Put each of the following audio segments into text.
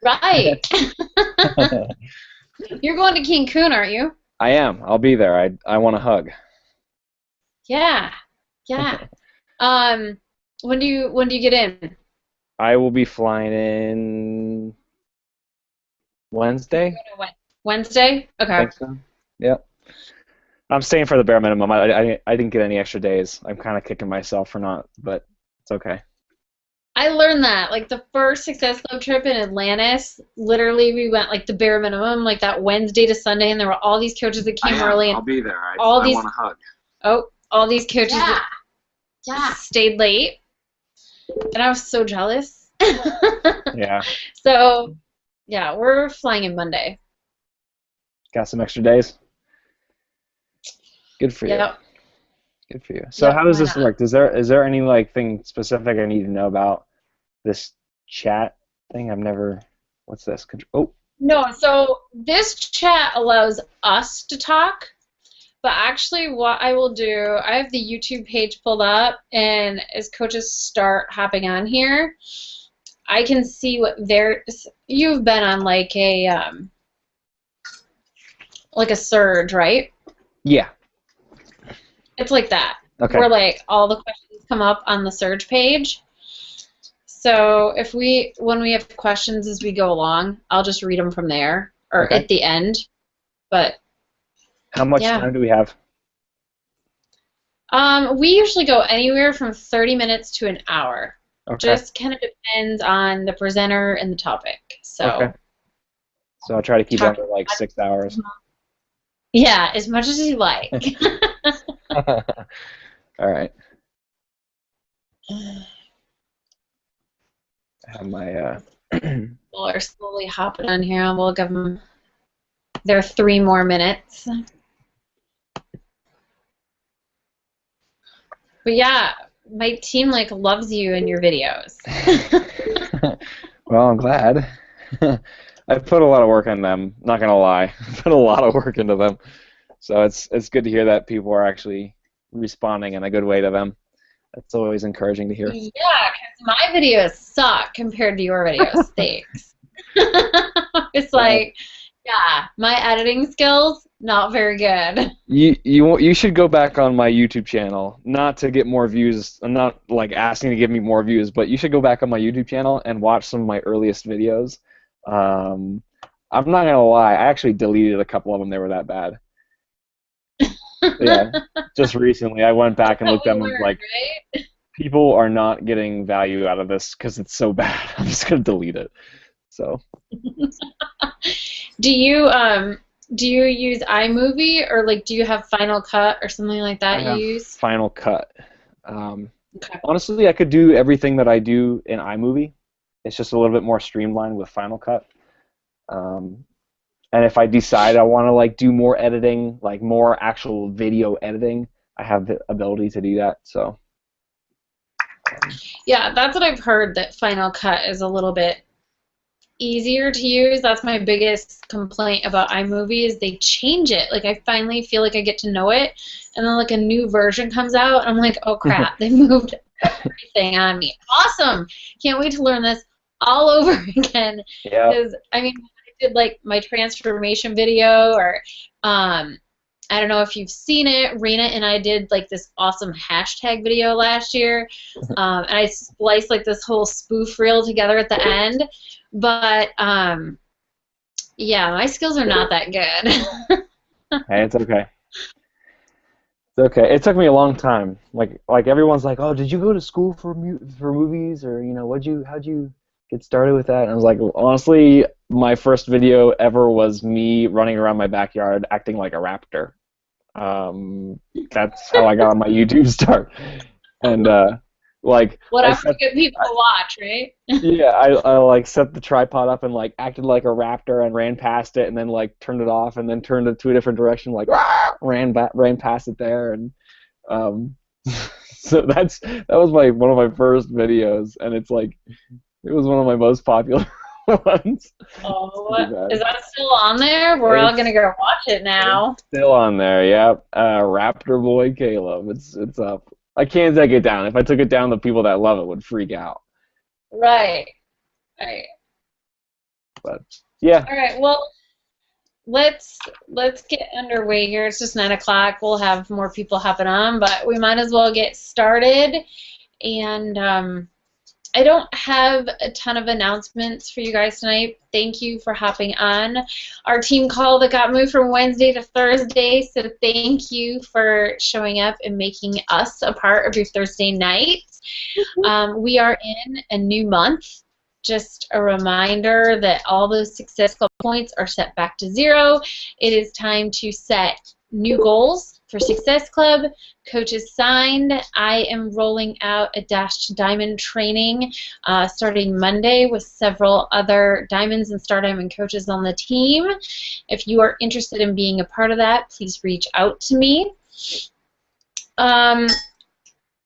Right. You're going to Cancun, aren't you? I am. I'll be there. I want a hug. Yeah. Yeah. Um, when do you get in? I will be flying in You're Wednesday. going to Wednesday? I Okay. think so. Yep. I'm staying for the bare minimum. I didn't get any extra days. I'm kind of kicking myself for not, but it's okay. I learned that like the first Success Club trip in Atlantis, literally we went like the bare minimum, like that Wednesday to Sunday, and there were all these coaches that I came am. early, and I'll be there. all I these want a hug. all these coaches that stayed late, and I was so jealous. Yeah. So yeah, we're flying in Monday. Got some extra days. Good for you. Yep, Good for you. So yep. how does Why this not? work? Is there any like thing specific I need to know about this chat thing? I've never. What's this? Oh, No, so this chat allows us to talk. But actually, what I will do, I have the YouTube page pulled up, and as coaches start hopping on here, I can see what they're. You've been on like a surge, right? yeah. It's like that, Okay. where like all the questions come up on the surge page. So when we have questions as we go along, I'll just read them from there or Okay. at the end. But How much yeah. time do we have? We usually go anywhere from 30 minutes to an hour. Okay. Just kind of depends on the presenter and the topic. Okay. So So I'll try to keep it talk, under like 6 hours. yeah, as much as you like. All right. I have my People are slowly hopping on here, and we'll give them their 3 more minutes. But yeah, my team like loves you and your videos. Well, I'm glad. I've put a lot of work on them. Not gonna lie, put a lot of work into them. So it's good to hear that people are actually responding in a good way to them. That's always encouraging to hear. Yeah, because my videos suck compared to your videos. Thanks. It's Well, like, yeah, my editing skills, not very good. you should go back on my YouTube channel, not to get more views. I'm not like asking to give me more views, but you should go back on my YouTube channel and watch some of my earliest videos. Um, I'm not gonna lie, I actually deleted a couple of them. They were that bad. Yeah, just recently I went back and But looked we at them and was learned, like, people are not getting value out of this because it's so bad. I'm just gonna delete it. So right? Do you use iMovie or like do you have Final Cut or something like I that you have use? Final Cut. Um, Okay. Honestly, I could do everything that I do in iMovie. It's just a little bit more streamlined with Final Cut. Um, and if I decide I want to like do more editing, like more actual video editing, I have the ability to do that. So Yeah, that's what I've heard that Final Cut is a little bit easier to use. That's my biggest complaint about iMovie is they change it. Like I finally feel like I get to know it, and then like a new version comes out, and I'm like, oh crap, they moved everything on me. Awesome! Can't wait to learn this all over again. yeah. Because I mean, I did like my transformation video, or I don't know if you've seen it. Rena and I did like this awesome hashtag video last year, and I spliced like this whole spoof reel together at the end. But yeah, my skills are not that good. Hey, it's okay. It's okay. It took me a long time. Like everyone's like, "Oh, did you go to school for for movies or how'd you get started with that?" And I was like, honestly, my first video ever was me running around my backyard acting like a raptor. That's how I got on my YouTube start. And like I Whatever set to get people to watch, right? yeah, I like set the tripod up and like acted like a raptor and ran past it and then like turned it off and then turned it to a different direction like ran past it there and um so that was my one of my first videos and it's like it was one of my most popular ones. It's Oh, pretty bad. is that still on there? We're all gonna It's go watch it it's now. still on there, yep. Raptor Boy Caleb. It's up. I can't take it down. If I took it down, the people that love it would freak out. Right. Right. But yeah. All right. Well, let's get underway here. It's just 9 o'clock. We'll have more people hopping on, but we might as well get started. And I don't have a ton of announcements for you guys tonight. Thank you for hopping on our team call that got moved from Wednesday to Thursday. So thank you for showing up and making us a part of your Thursday night. We are in a new month. Just a reminder that all those Success Club points are set back to 0. It is time to set new goals for Success Club. Coaches signed. I am rolling out a Dash to Diamond training starting Monday with several other Diamonds and Star Diamond coaches on the team. If you are interested in being a part of that, please reach out to me.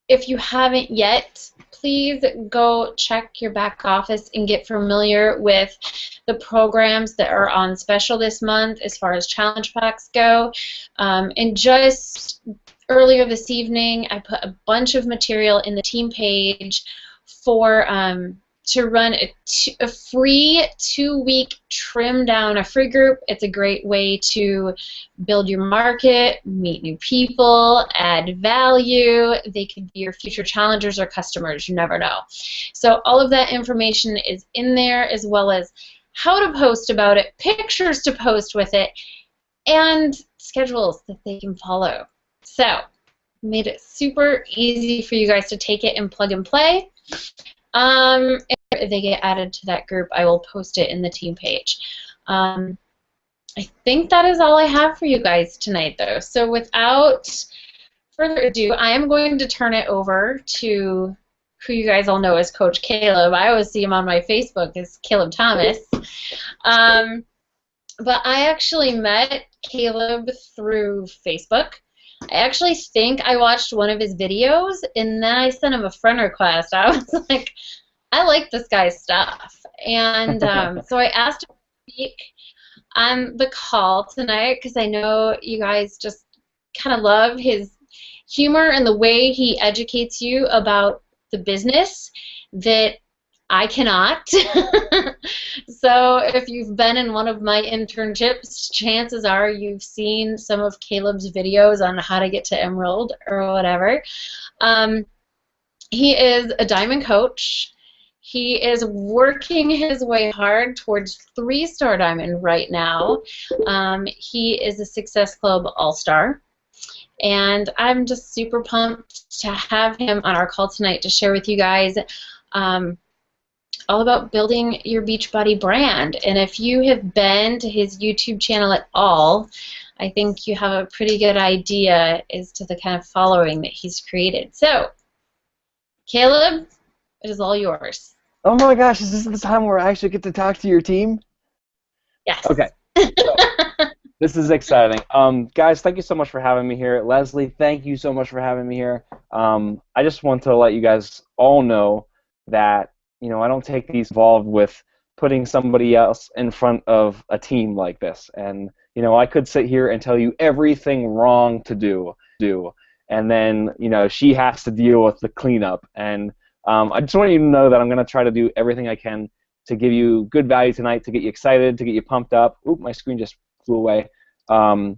If you haven't yet, please go check your back office and get familiar with the programs that are on special this month as far as challenge packs go. And just earlier this evening, I put a bunch of material in the team page for to run a free 2-week trim down, a free group. It's a great way to build your market, meet new people, add value. They could be your future challengers or customers. You never know. So all of that information is in there, as well as how to post about it, pictures to post with it, and schedules that they can follow. So made it super easy for you guys to take it and plug and play. If they get added to that group, I will post it in the team page. I think that is all I have for you guys tonight, though. So without further ado, I am going to turn it over to who you guys all know as Coach Caleb. I always see him on my Facebook as Caleb Thomas. But I actually met Caleb through Facebook. I actually think I watched one of his videos, and then I sent him a friend request. I was like, I like this guy's stuff. And so I asked him to speak on the call tonight because I know you guys just kind of love his humor and the way he educates you about the business that I cannot. So if you've been in one of my internships, chances are you've seen some of Caleb's videos on how to get to Emerald or whatever. He is a diamond coach. He is working his way hard towards 3-star diamond right now. He is a Success Club All-Star. And I'm just super pumped to have him on our call tonight to share with you guys all about building your Beachbody brand. And if you have been to his YouTube channel at all, I think you have a pretty good idea as to the kind of following that he's created. So, Caleb, it is all yours. Oh my gosh, is this the time where I actually get to talk to your team? Yes. Okay. So, this is exciting. Guys, thank you so much for having me here. Leslie, thank you so much for having me here. I just want to let you guys all know that, you know, I don't take these involved with putting somebody else in front of a team like this. And, you know, I could sit here and tell you everything wrong to do, and then, you know, she has to deal with the cleanup. And I just want you to know that I'm going to try to do everything I can to give you good value tonight, to get you excited, to get you pumped up. Oop, my screen just flew away. To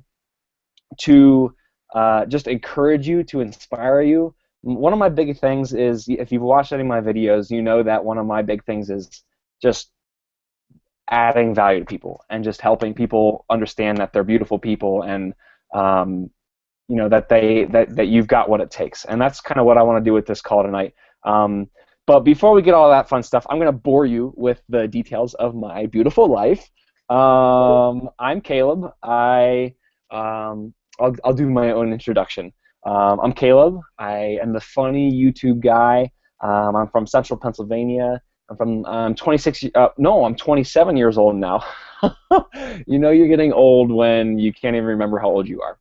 just encourage you, to inspire you. One of my big things is, if you've watched any of my videos, you know that one of my big things is just adding value to people and just helping people understand that they're beautiful people, and you know, that you've got what it takes. And that's kind of what I want to do with this call tonight. But before we get all that fun stuff, I'm going to bore you with the details of my beautiful life. I'm Caleb. I'll do my own introduction. I'm Caleb. I am the funny YouTube guy. I'm from Central Pennsylvania. I'm 27 years old now. You know you're getting old when you can't even remember how old you are.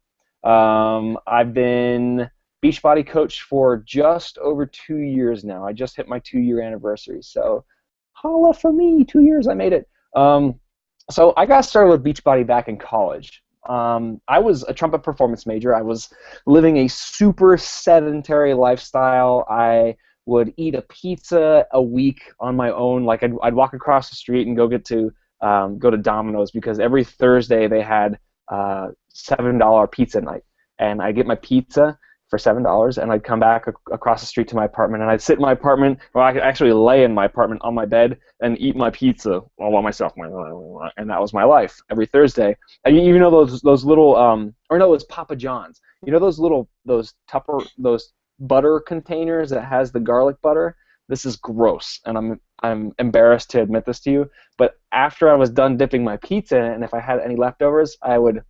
I've been Beachbody coach for just over 2 years now. I just hit my 2-year anniversary, so holla for me, 2 years, I made it. So I got started with Beachbody back in college. I was a trumpet performance major. I was living a super sedentary lifestyle. I would eat a pizza a week on my own. Like I'd walk across the street and go get to go to Domino's because every Thursday they had $7 pizza night, and I get my pizza for $7, and I'd come back across the street to my apartment, and I'd sit in my apartment, or I could actually lay in my apartment on my bed and eat my pizza all by myself, and that was my life every Thursday. And you know those little or no, it was Papa John's. You know those butter containers that has the garlic butter. This is gross, and I'm embarrassed to admit this to you, but after I was done dipping my pizza in it, and if I had any leftovers, I would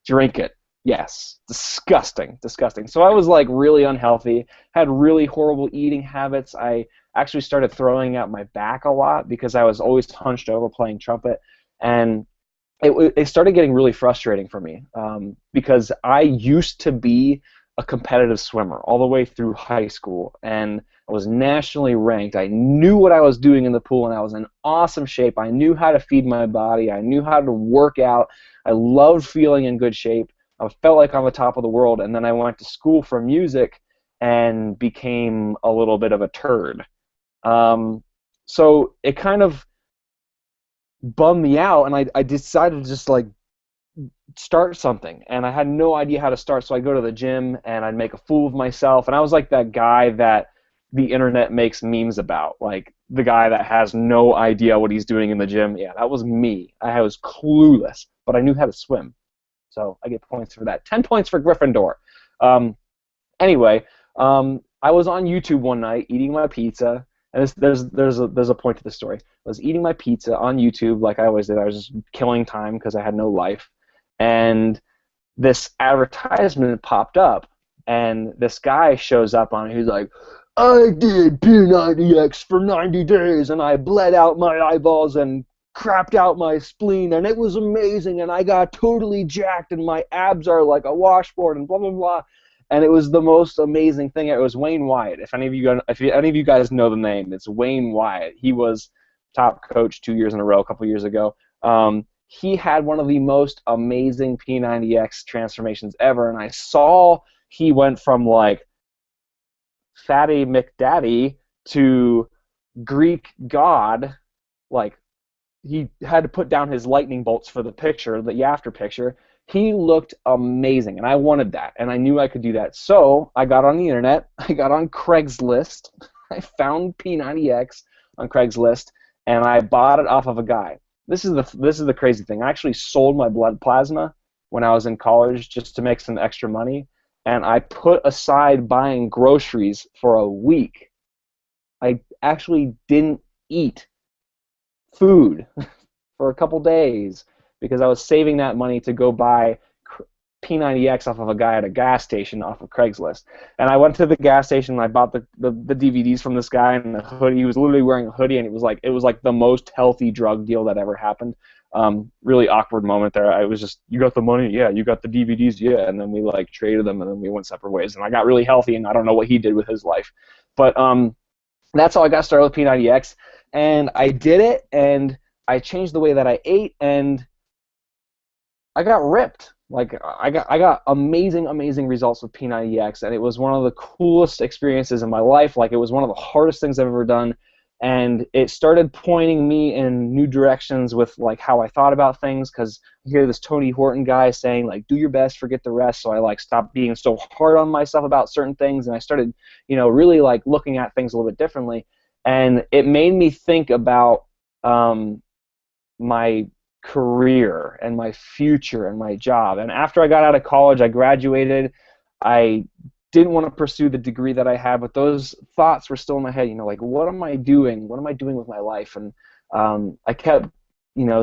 drink it. Yes, disgusting, disgusting. So I was like really unhealthy, had really horrible eating habits. I actually started throwing out my back a lot because I was always hunched over playing trumpet, and it started getting really frustrating for me because I used to be a competitive swimmer all the way through high school, and I was nationally ranked. I knew what I was doing in the pool, and I was in awesome shape. I knew how to feed my body. I knew how to work out. I loved feeling in good shape. I felt like on the top of the world, and then I went to school for music and became a little bit of a turd. So it kind of bummed me out, and I decided to just like start something, and I had no idea how to start. So I go to the gym and I'd make a fool of myself, and I was like that guy that the internet makes memes about, like the guy that has no idea what he's doing in the gym. Yeah, that was me. I was clueless, but I knew how to swim, so I get points for that. 10 points for Gryffindor. Anyway, I was on YouTube one night eating my pizza, and there's a point to the story. I was eating my pizza on YouTube like I always did. I was just killing time because I had no life, and this advertisement popped up, and this guy shows up on it. He's like, I did P90X for 90 days, and I bled out my eyeballs and crapped out my spleen, and it was amazing, and I got totally jacked, and my abs are like a washboard, and blah, blah, blah. And it was the most amazing thing. It was Wayne Wyatt. If any of you guys know the name, it's Wayne Wyatt. He was top coach 2 years in a row, a couple years ago. He had one of the most amazing P90X transformations ever, and I saw he went from like Fatty McDaddy to Greek god. Like, he had to put down his lightning bolts for the picture, the after picture. He looked amazing, and I wanted that, and I knew I could do that. So I got on the internet, I got on Craigslist, I found P90X on Craigslist, and I bought it off of a guy. This is the crazy thing. I actually sold my blood plasma when I was in college just to make some extra money, and I put aside buying groceries for a week. I actually didn't eat food for a couple days because I was saving that money to go buy P90X off of a guy at a gas station off of Craigslist. And I went to the gas station and I bought the DVDs from this guy and the hoodie. He was literally wearing a hoodie, and it was like the most healthy drug deal that ever happened. Really awkward moment there. I was just, you got the money? Yeah. You got the DVDs? Yeah. And then we like traded them, and then we went separate ways. And I got really healthy, and I don't know what he did with his life. But that's how I got started with P90X. And I did it, and I changed the way that I ate, and I got ripped. Like, I got amazing results with P90X, and it was one of the coolest experiences in my life. Like, it was one of the hardest things I've ever done, and it started pointing me in new directions with like how I thought about things, because I hear this Tony Horton guy saying like, do your best, forget the rest. So I like stopped being so hard on myself about certain things, and I started, really like looking at things a little bit differently, and it made me think about my career and my future and my job. And after I got out of college, I graduated. I didn't want to pursue the degree that I had, but those thoughts were still in my head, like, what am I doing? What am I doing with my life? And I kept,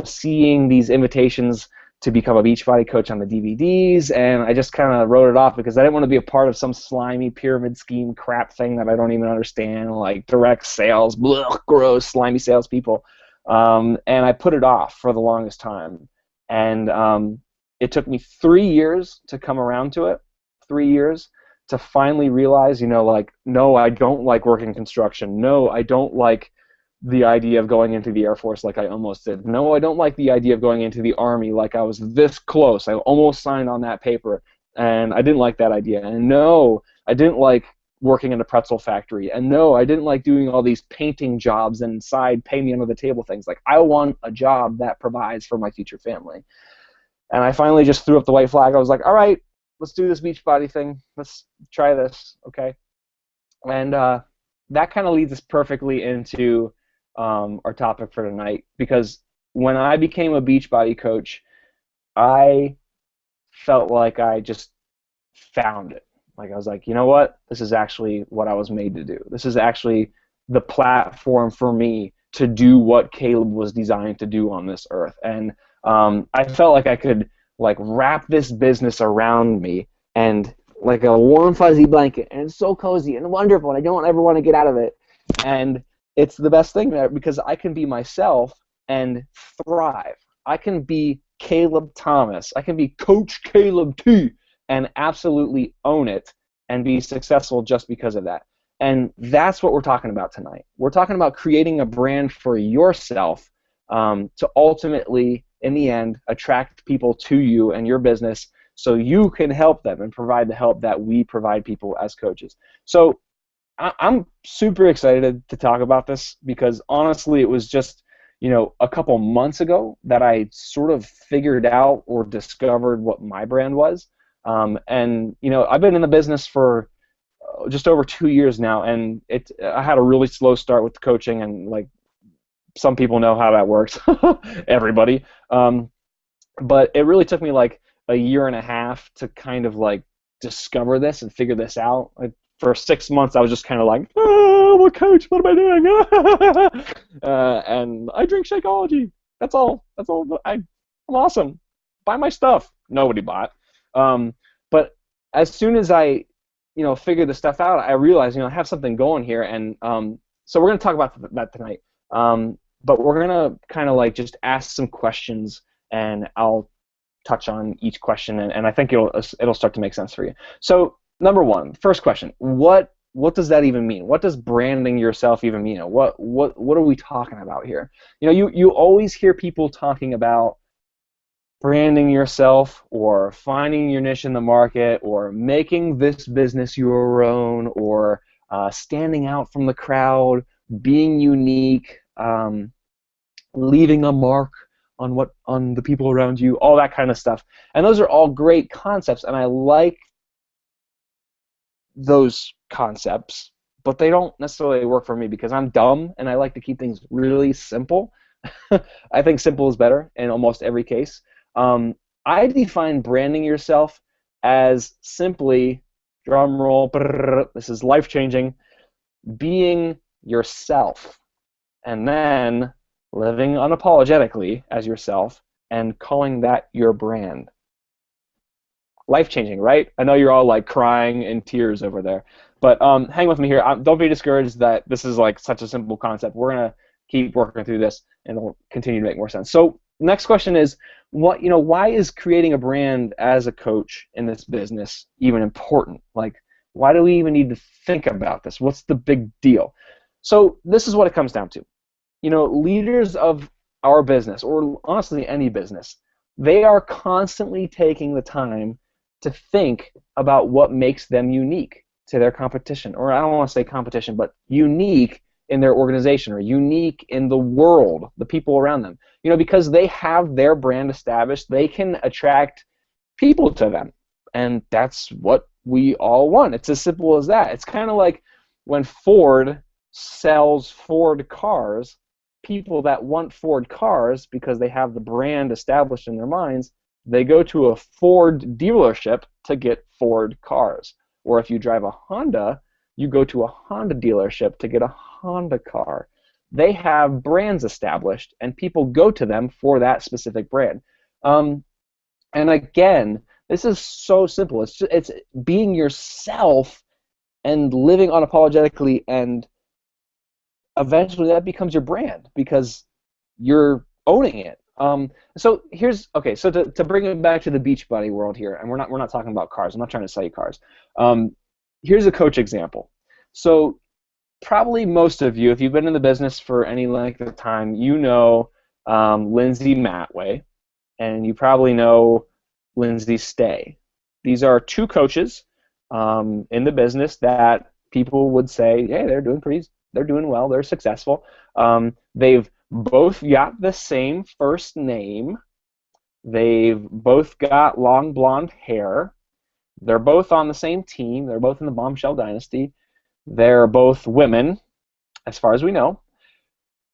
seeing these invitations to become a Beachbody coach on the DVDs, and I just kind of wrote it off because I didn't want to be a part of some slimy pyramid scheme crap thing that I don't even understand, like direct sales, blech, gross, slimy salespeople. And I put it off for the longest time. And it took me 3 years to come around to it, 3 years, to finally realize, like, no, I don't like working construction. No, I don't like the idea of going into the Air Force like I almost did. No, I don't like the idea of going into the Army like I was this close. I almost signed on that paper, and I didn't like that idea. And no, I didn't like working in a pretzel factory. And no, I didn't like doing all these painting jobs and side pay me under the table things. Like, I want a job that provides for my future family. And I finally just threw up the white flag. I was like, all right, let's do this Beachbody thing. Let's try this, okay? And that kind of leads us perfectly into our topic for tonight, because when I became a Beachbody coach, I felt like I just found it. Like, I was like, you know what? This is actually what I was made to do. This is actually the platform for me to do what Caleb was designed to do on this earth. And I felt like I could like wrap this business around me and like a warm fuzzy blanket, and it's so cozy and wonderful, and I don't ever want to get out of it. And it's the best thing there, because I can be myself and thrive. I can be Caleb Thomas. I can be Coach Caleb T, and absolutely own it and be successful just because of that. And that's what we're talking about tonight. We're talking about creating a brand for yourself to ultimately, in the end, attract people to you and your business so you can help them and provide the help that we provide people as coaches. So I'm super excited to talk about this, because honestly it was just, you know, a couple months ago that I sort of figured out or discovered what my brand was. And, you know, I've been in the business for just over 2 years now, and I had a really slow start with the coaching, and like some people know how that works, everybody. But it really took me like a year and a half to kind of like discover this and figure this out. Like, for 6 months, I was just kind of like, oh, I'm a coach. What am I doing? And I drink Shakeology. That's all. That's all. I'm awesome. Buy my stuff. Nobody bought. But as soon as I, you know, figured the stuff out, I realized, you know, I have something going here, and so we're going to talk about that tonight. But we're going to kind of like just ask some questions, and I'll touch on each question, and I think it'll start to make sense for you. So, number one, first question: what does that even mean? What does branding yourself even mean? What are we talking about here? You know, you always hear people talking about branding yourself, or finding your niche in the market, or making this business your own, or standing out from the crowd, being unique, leaving a mark on the people around you, all that kind of stuff. And those are all great concepts, and I like those concepts, but they don't necessarily work for me, because I'm dumb and I like to keep things really simple. I think simple is better in almost every case. I define branding yourself as simply, drum roll, brrr, this is life-changing, being yourself, and then living unapologetically as yourself and calling that your brand. Life-changing, right? I know you're all like crying in tears over there, but hang with me here. Don't be discouraged that this is like such a simple concept. We're gonna keep working through this, and it'll continue to make more sense. So, next question is, why is creating a brand as a coach in this business even important? Like, why do we even need to think about this? What's the big deal? So, this is what it comes down to. You know, leaders of our business, or honestly any business, they are constantly taking the time to think about what makes them unique to their competition. Or I don't want to say competition, but unique in their organization, or unique in the world, the people around them. You know, because they have their brand established, they can attract people to them. And that's what we all want. It's as simple as that. It's kind of like when Ford sells Ford cars, people that want Ford cars because they have the brand established in their minds, they go to a Ford dealership to get Ford cars. Or if you drive a Honda, you go to a Honda dealership to get a Honda car. They have brands established, and people go to them for that specific brand. And again, this is so simple. It's being yourself and living unapologetically, and eventually that becomes your brand because you're owning it. So to bring it back to the Beachbody world here, and we're not talking about cars. I'm not trying to sell you cars. Here's a coach example. So probably most of you, if you've been in the business for any length of time, you know Lindsay Matway, and you probably know Lindsay Stay. These are two coaches in the business that people would say, hey, they're doing well, they're successful. They've both got the same first name. They've both got long blonde hair. They're both on the same team. They're both in the Bombshell Dynasty. They're both women, as far as we know.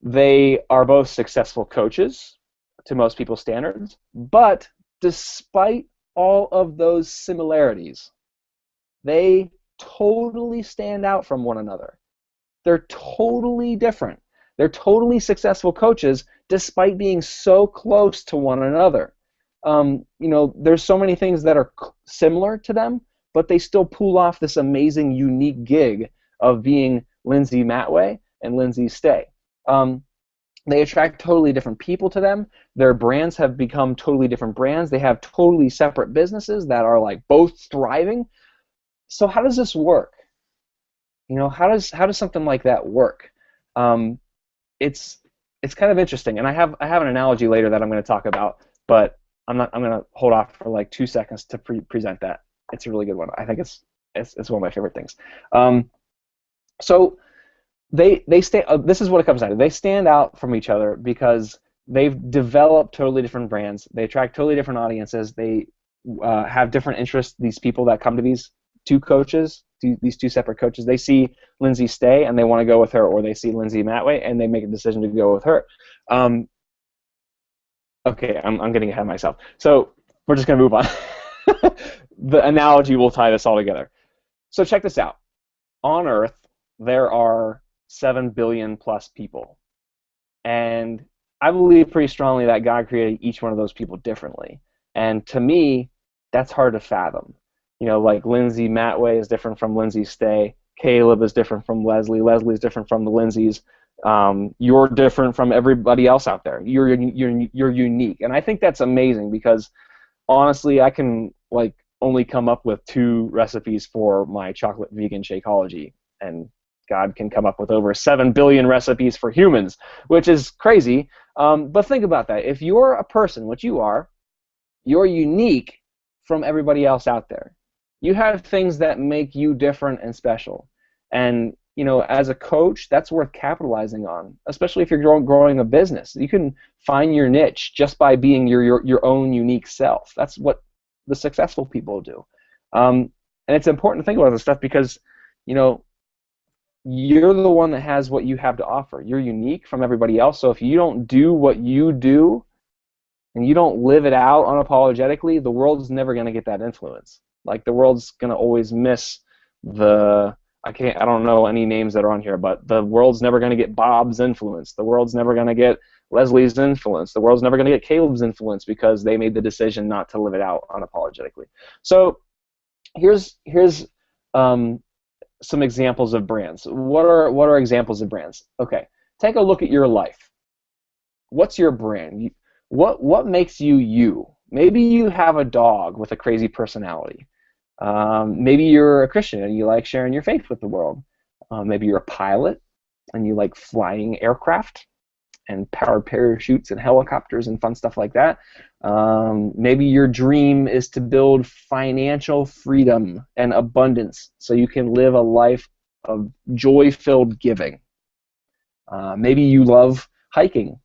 They are both successful coaches to most people's standards. But despite all of those similarities, they totally stand out from one another. They're totally different. They're totally successful coaches despite being so close to one another. There's so many things that are similar to them, but they still pull off this amazing, unique gig of being Lindsay Matway and Lindsay Stay. They attract totally different people to them. Their brands have become totally different brands. They have totally separate businesses that are like both thriving. So how does this work? How does something like that work? It's kind of interesting, and I have an analogy later that I'm going to talk about, but I'm going to hold off for like 2 seconds to present that. It's a really good one. I think it's one of my favorite things. So they stay. This is what it comes down to. They stand out from each other because they've developed totally different brands. They attract totally different audiences. They have different interests. These people that come to these two coaches, these two separate coaches, they see Lindsay Stay and they want to go with her, or they see Lindsay Matway and they make a decision to go with her. Okay, I'm getting ahead of myself. So we're just going to move on. The analogy will tie this all together. So check this out. On Earth, there are 7 billion plus people. And I believe pretty strongly that God created each one of those people differently. And to me, that's hard to fathom. Like Lindsay Matway is different from Lindsay Stay. Caleb is different from Leslie. Leslie is different from the Lindsays. You're different from everybody else out there. You're unique, and I think that's amazing because honestly, I can only come up with 2 recipes for my chocolate vegan Shakeology, and God can come up with over 7 billion recipes for humans, which is crazy. But think about that. If you're a person, which you are, you're unique from everybody else out there. You have things that make you different and special. And, as a coach, that's worth capitalizing on, especially if you're growing a business. You can find your niche just by being your own unique self. That's what the successful people do. And it's important to think about this stuff because, you're the one that has what you have to offer. You're unique from everybody else. So if you don't do what you do and you don't live it out unapologetically, the world's never going to get that influence. Like the world's going to always miss I don't know any names that are on here, but the world's never going to get Bob's influence. The world's never going to get Leslie's influence. The world's never going to get Caleb's influence because they made the decision not to live it out unapologetically. So here's some examples of brands. What are examples of brands? Okay, take a look at your life. What's your brand? What makes you you? Maybe you have a dog with a crazy personality. Maybe you're a Christian and you like sharing your faith with the world. Maybe you're a pilot and you like flying aircraft and powered parachutes and helicopters and fun stuff like that. Maybe your dream is to build financial freedom and abundance so you can live a life of joy-filled giving. Maybe you love hiking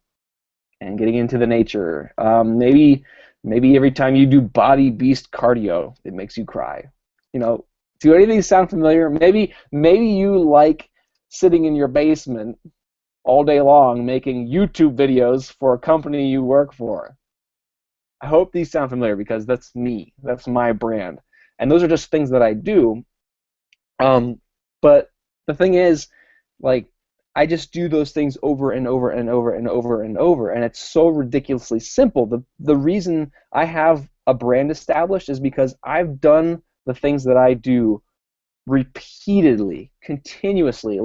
and getting into the nature. Maybe every time you do body beast cardio, it makes you cry. Do any of these sound familiar? Maybe you like sitting in your basement all day long making YouTube videos for a company you work for. I hope these sound familiar because that's me. That's my brand. And those are just things that I do. But the thing is, I just do those things over and over and over and over and over, and it's so ridiculously simple. The reason I have a brand established is because I've done the things that I do repeatedly, continuously,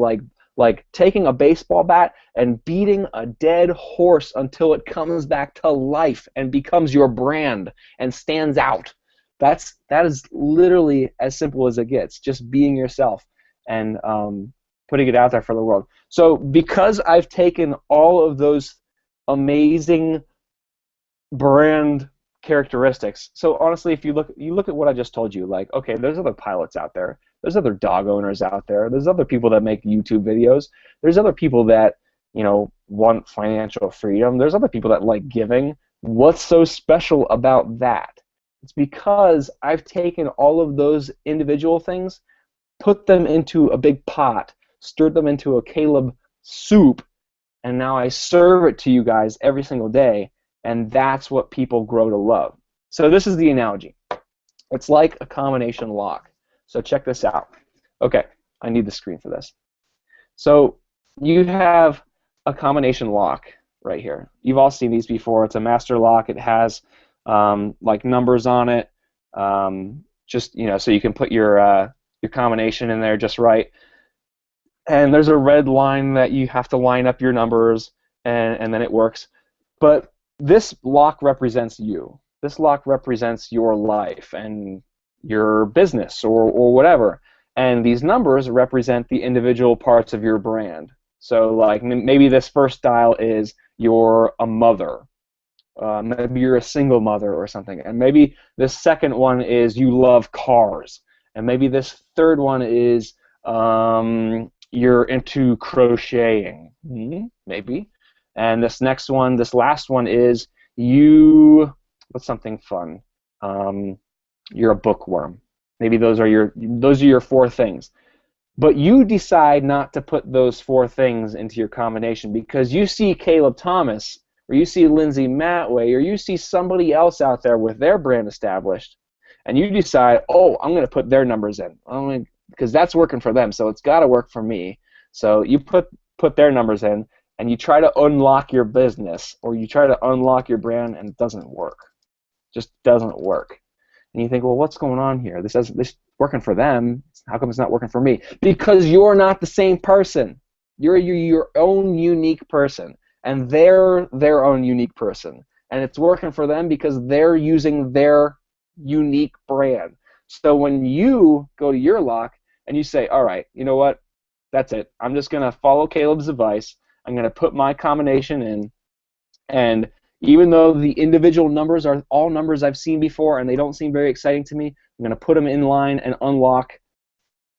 like taking a baseball bat and beating a dead horse until it comes back to life and becomes your brand and stands out. That is literally as simple as it gets, just being yourself and putting it out there for the world. So because I've taken all of those amazing brand characteristics, so honestly, if you look at what I just told you, okay, there's other pilots out there. There's other dog owners out there. There's other people that make YouTube videos. There's other people that, want financial freedom. There's other people that like giving. What's so special about that? It's because I've taken all of those individual things, put them into a big pot, stirred them into a Caleb soup, and now I serve it to you guys every single day, and that's what people grow to love. So this is the analogy. It's like a combination lock. So check this out. Okay, I need the screen for this. So you have a combination lock right here. You've all seen these before. It's a master lock. It has like numbers on it, just so you can put your combination in there just right. And there's a red line that you have to line up your numbers, and then it works. But this lock represents you. This lock represents your life and your business or whatever. And these numbers represent the individual parts of your brand. So like maybe this first dial is you're a mother. Maybe you're a single mother or something. And maybe this second one is you love cars. And maybe this third one is you're into crocheting. Maybe. And this last one is what's something fun? You're a bookworm. Maybe those are your 4 things. But you decide not to put those 4 things into your combination because you see Caleb Thomas, or you see Lindsay Matway, or you see somebody else out there with their brand established, and you decide, oh, I'm going to put their numbers in because that's working for them, so it's got to work for me. So you put their numbers in, and you try to unlock your business, or you try to unlock your brand, and it doesn't work. It just doesn't work. And you think, well, what's going on here? This is working for them. How come it's not working for me? Because you're not the same person. You're your own unique person, and they're their own unique person. And it's working for them because they're using their unique brand. So when you go to your lock and you say, all right, you know what? That's it. I'm just going to follow Caleb's advice. I'm going to put my combination in, and even though the individual numbers are all numbers I've seen before and they don't seem very exciting to me, I'm going to put them in line and unlock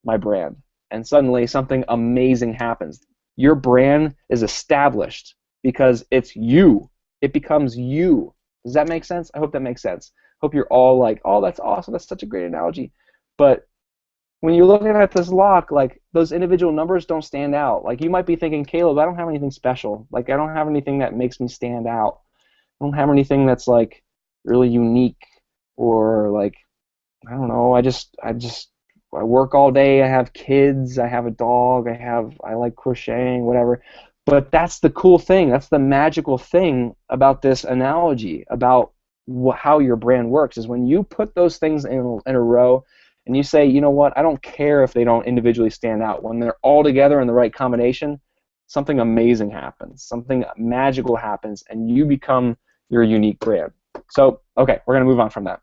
my brand. And suddenly something amazing happens. Your brand is established because it's you. It becomes you. Does that make sense? I hope that makes sense. I hope you're all like, oh, that's awesome. That's such a great analogy. But when you're looking at this lock, like those individual numbers don't stand out. Like you might be thinking, Caleb, I don't have anything special. Like I don't have anything that makes me stand out. I don't have anything that's like really unique or like I don't know. I work all day. I have kids. I have a dog. I like crocheting, whatever. But that's the cool thing. That's the magical thing about this analogy about how your brand works is when you put those things in a row and you say, you know what? I don't care if they don't individually stand out. When they're all together in the right combination, something amazing happens. Something magical happens, and you become your unique brand. So, okay, we're going to move on from that.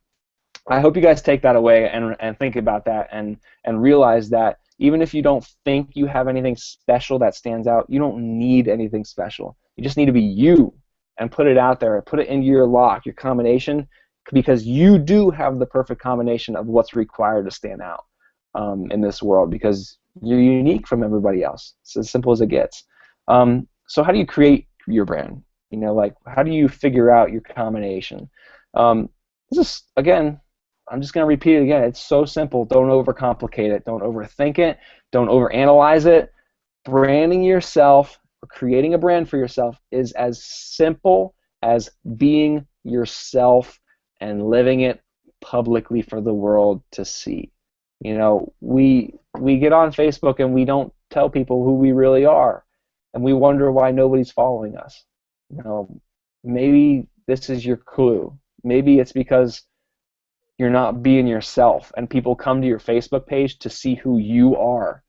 I hope you guys take that away and think about that and realize that even if you don't think you have anything special that stands out, you don't need anything special. You just need to be you and put it out there, put it into your lock, your combination, because you do have the perfect combination of what's required to stand out in this world because you're unique from everybody else. It's as simple as it gets. So how do you create your brand? Like how do you figure out your combination? This is, again, I'm just going to repeat it again. It's so simple. Don't overcomplicate it. Don't overthink it. Don't overanalyze it. Branding yourself or creating a brand for yourself is as simple as being yourself and living it publicly for the world to see. We get on Facebook and we don't tell people who we really are, and we wonder why nobody's following us. Maybe this is your clue. Maybe it's because you're not being yourself, and people come to your Facebook page to see who you are.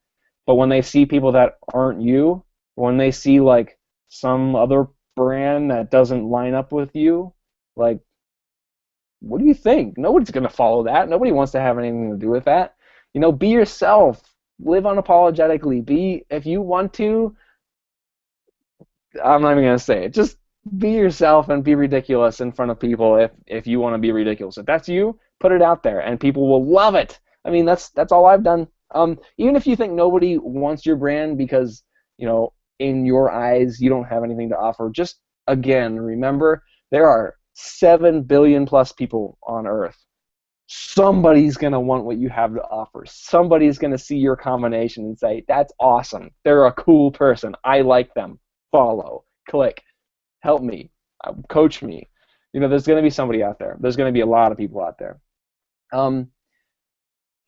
But when they see people that aren't you, when they see like some other brand that doesn't line up with you, like, what do you think? Nobody's going to follow that. Nobody wants to have anything to do with that. Be yourself. Live unapologetically. If you want to, I'm not even going to say it. Just be yourself and be ridiculous in front of people if you want to be ridiculous. If that's you, put it out there, and people will love it. I mean, that's all I've done. Even if you think nobody wants your brand because, in your eyes, you don't have anything to offer, just again, remember there are 7 billion plus people on Earth. Somebody's going to want what you have to offer. Somebody's going to see your combination and say, that's awesome. They're a cool person. I like them. Follow. Click. Help me. Coach me. There's going to be somebody out there. There's going to be a lot of people out there.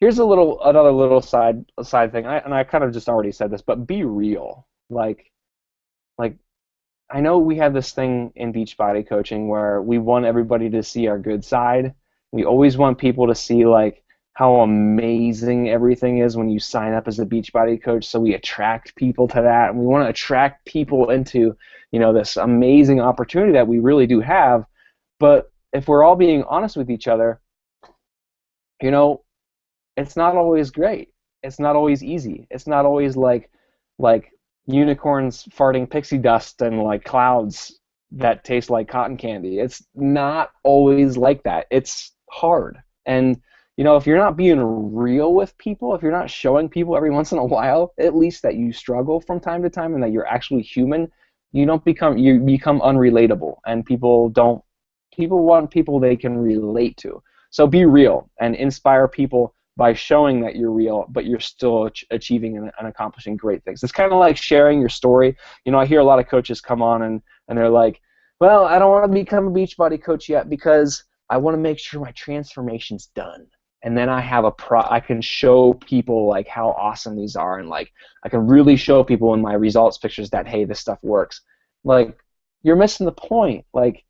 Here's another little side thing. I kind of just already said this, but be real. Like I know we have this thing in Beachbody coaching where we want everybody to see our good side. We always want people to see like how amazing everything is when you sign up as a Beachbody coach. So we attract people to that, and we want to attract people into this amazing opportunity that we really do have. But if we're all being honest with each other, it's not always great. It's not always easy. It's not always like unicorns farting pixie dust and like clouds that taste like cotton candy. It's not always like that. It's hard. And if you're not being real with people, if you're not showing people every once in a while, at least that you struggle from time to time and that you're actually human, you become unrelatable, and people want people they can relate to. So be real and inspire people by showing that you're real, but you're still achieving and accomplishing great things. It's kind of like sharing your story. I hear a lot of coaches come on and they're like, well, I don't want to become a Beachbody coach yet because I want to make sure my transformation's done. And then I have I can show people like how awesome these are, and like I can really show people in my results pictures that, hey, this stuff works. Like, you're missing the point. Like,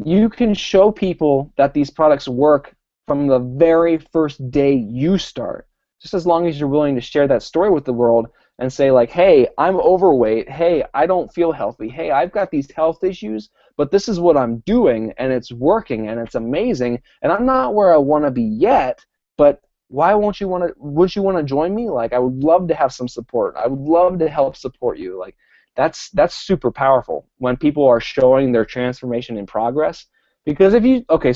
you can show people that these products work from the very first day you start, just as long as you're willing to share that story with the world and say like, hey, I'm overweight, hey, I don't feel healthy, hey, I've got these health issues, but this is what I'm doing and it's working and it's amazing, and I'm not where I want to be yet, but would you want to join me? Like, I would love to have some support. I would love to help support you. Like, that's super powerful when people are showing their transformation in progress. Because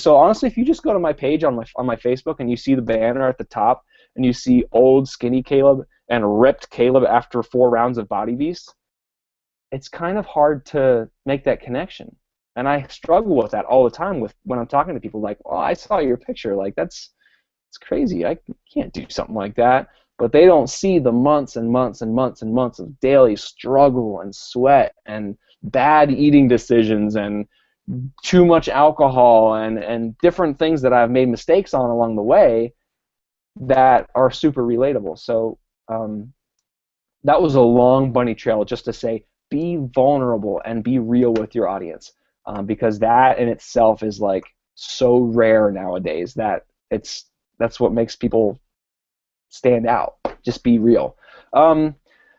so honestly, if you just go to my page on my Facebook and you see the banner at the top and you see old skinny Caleb and ripped Caleb after 4 rounds of Body Beast, it's kind of hard to make that connection. And I struggle with that all the time when I'm talking to people like, oh, I saw your picture, like it's crazy. I can't do something like that. But they don't see the months and months and months and months of daily struggle and sweat and bad eating decisions and too much alcohol and different things that I've made mistakes on along the way that are super relatable. So that was a long bunny trail just to say, be vulnerable and be real with your audience, because that in itself is like so rare nowadays that that's what makes people stand out. Just be real.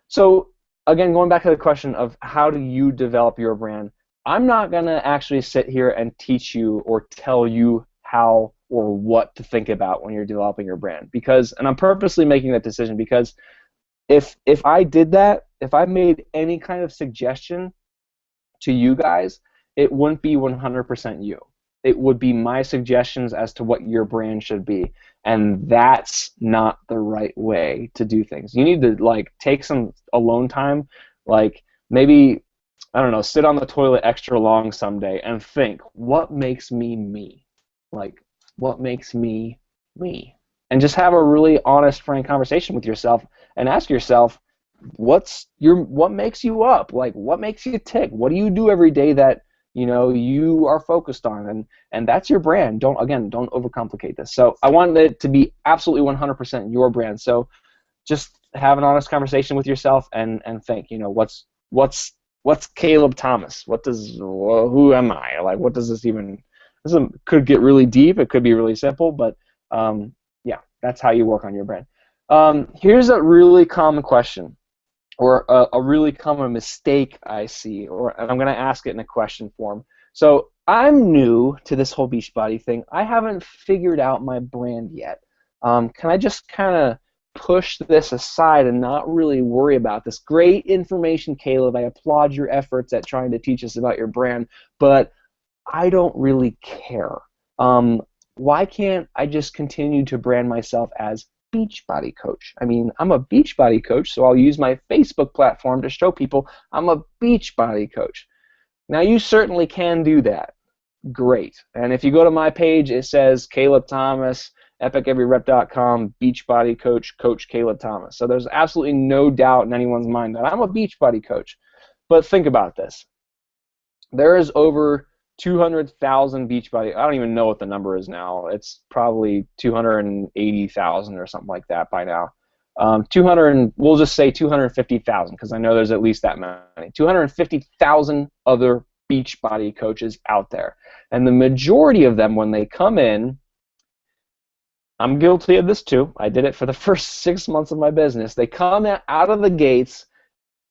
So again, going back to the question of how do you develop your brand, I'm not going to actually sit here and teach you or tell you how or what to think about when you're developing your brand, and I'm purposely making that decision because if I did that, if I made any kind of suggestion to you guys, it wouldn't be 100% you. It would be my suggestions as to what your brand should be, and that's not the right way to do things. You need to like take some alone time, like maybe, I don't know, sit on the toilet extra long someday and think, what makes me me? Like, what makes me me? And just have a really honest, frank conversation with yourself and ask yourself, what makes you up? Like, what makes you tick? What do you do every day that you are focused on? And that's your brand. Don't overcomplicate this. So I wanted it to be absolutely 100% your brand. So just have an honest conversation with yourself and think, what's Caleb Thomas? Who am I? Like, what does this even? This could get really deep. It could be really simple, but yeah, that's how you work on your brand. Here's a really common question, or a really common mistake I see, and I'm going to ask it in a question form. So I'm new to this whole Beachbody thing. I haven't figured out my brand yet. Can I just kind of push this aside and not really worry about this? Great information, Caleb. I applaud your efforts at trying to teach us about your brand, but I don't really care. Why can't I just continue to brand myself as Beachbody coach. I mean, I'm a Beachbody coach, so I'll use my Facebook platform to show people I'm a Beachbody coach. Now, you certainly can do that. Great. And if you go to my page, it says Caleb Thomas, epiceveryrep.com, Beachbody coach, Coach Caleb Thomas. So there's absolutely no doubt in anyone's mind that I'm a Beachbody coach. But think about this. There is over 200,000 Beachbody. I don't even know what the number is now. It's probably 280,000 or something like that by now. 200, we'll just say 250,000 because I know there's at least that many. 250,000 other Beachbody coaches out there, and the majority of them, when they come in, I'm guilty of this too. I did it for the first 6 months of my business. They come out of the gates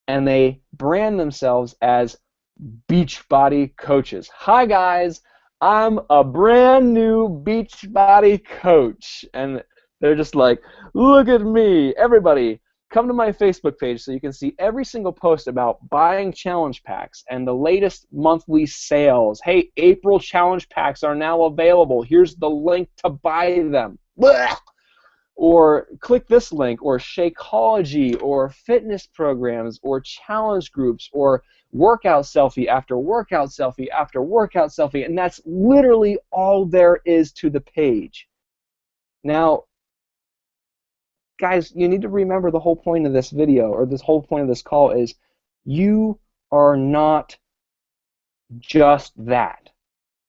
and they brand themselves as Beachbody coaches. Hi guys, I'm a brand new Beachbody coach, and they're just like, look at me. Everybody, come to my Facebook page so you can see every single post about buying challenge packs and the latest monthly sales. Hey, April challenge packs are now available. Here's the link to buy them. Blah! Or click this link, or Shakeology, or fitness programs, or challenge groups, or workout selfie after workout selfie after workout selfie, and that's literally all there is to the page. Now, guys, you need to remember the whole point of this video, or this whole point of this call, is you are not just that.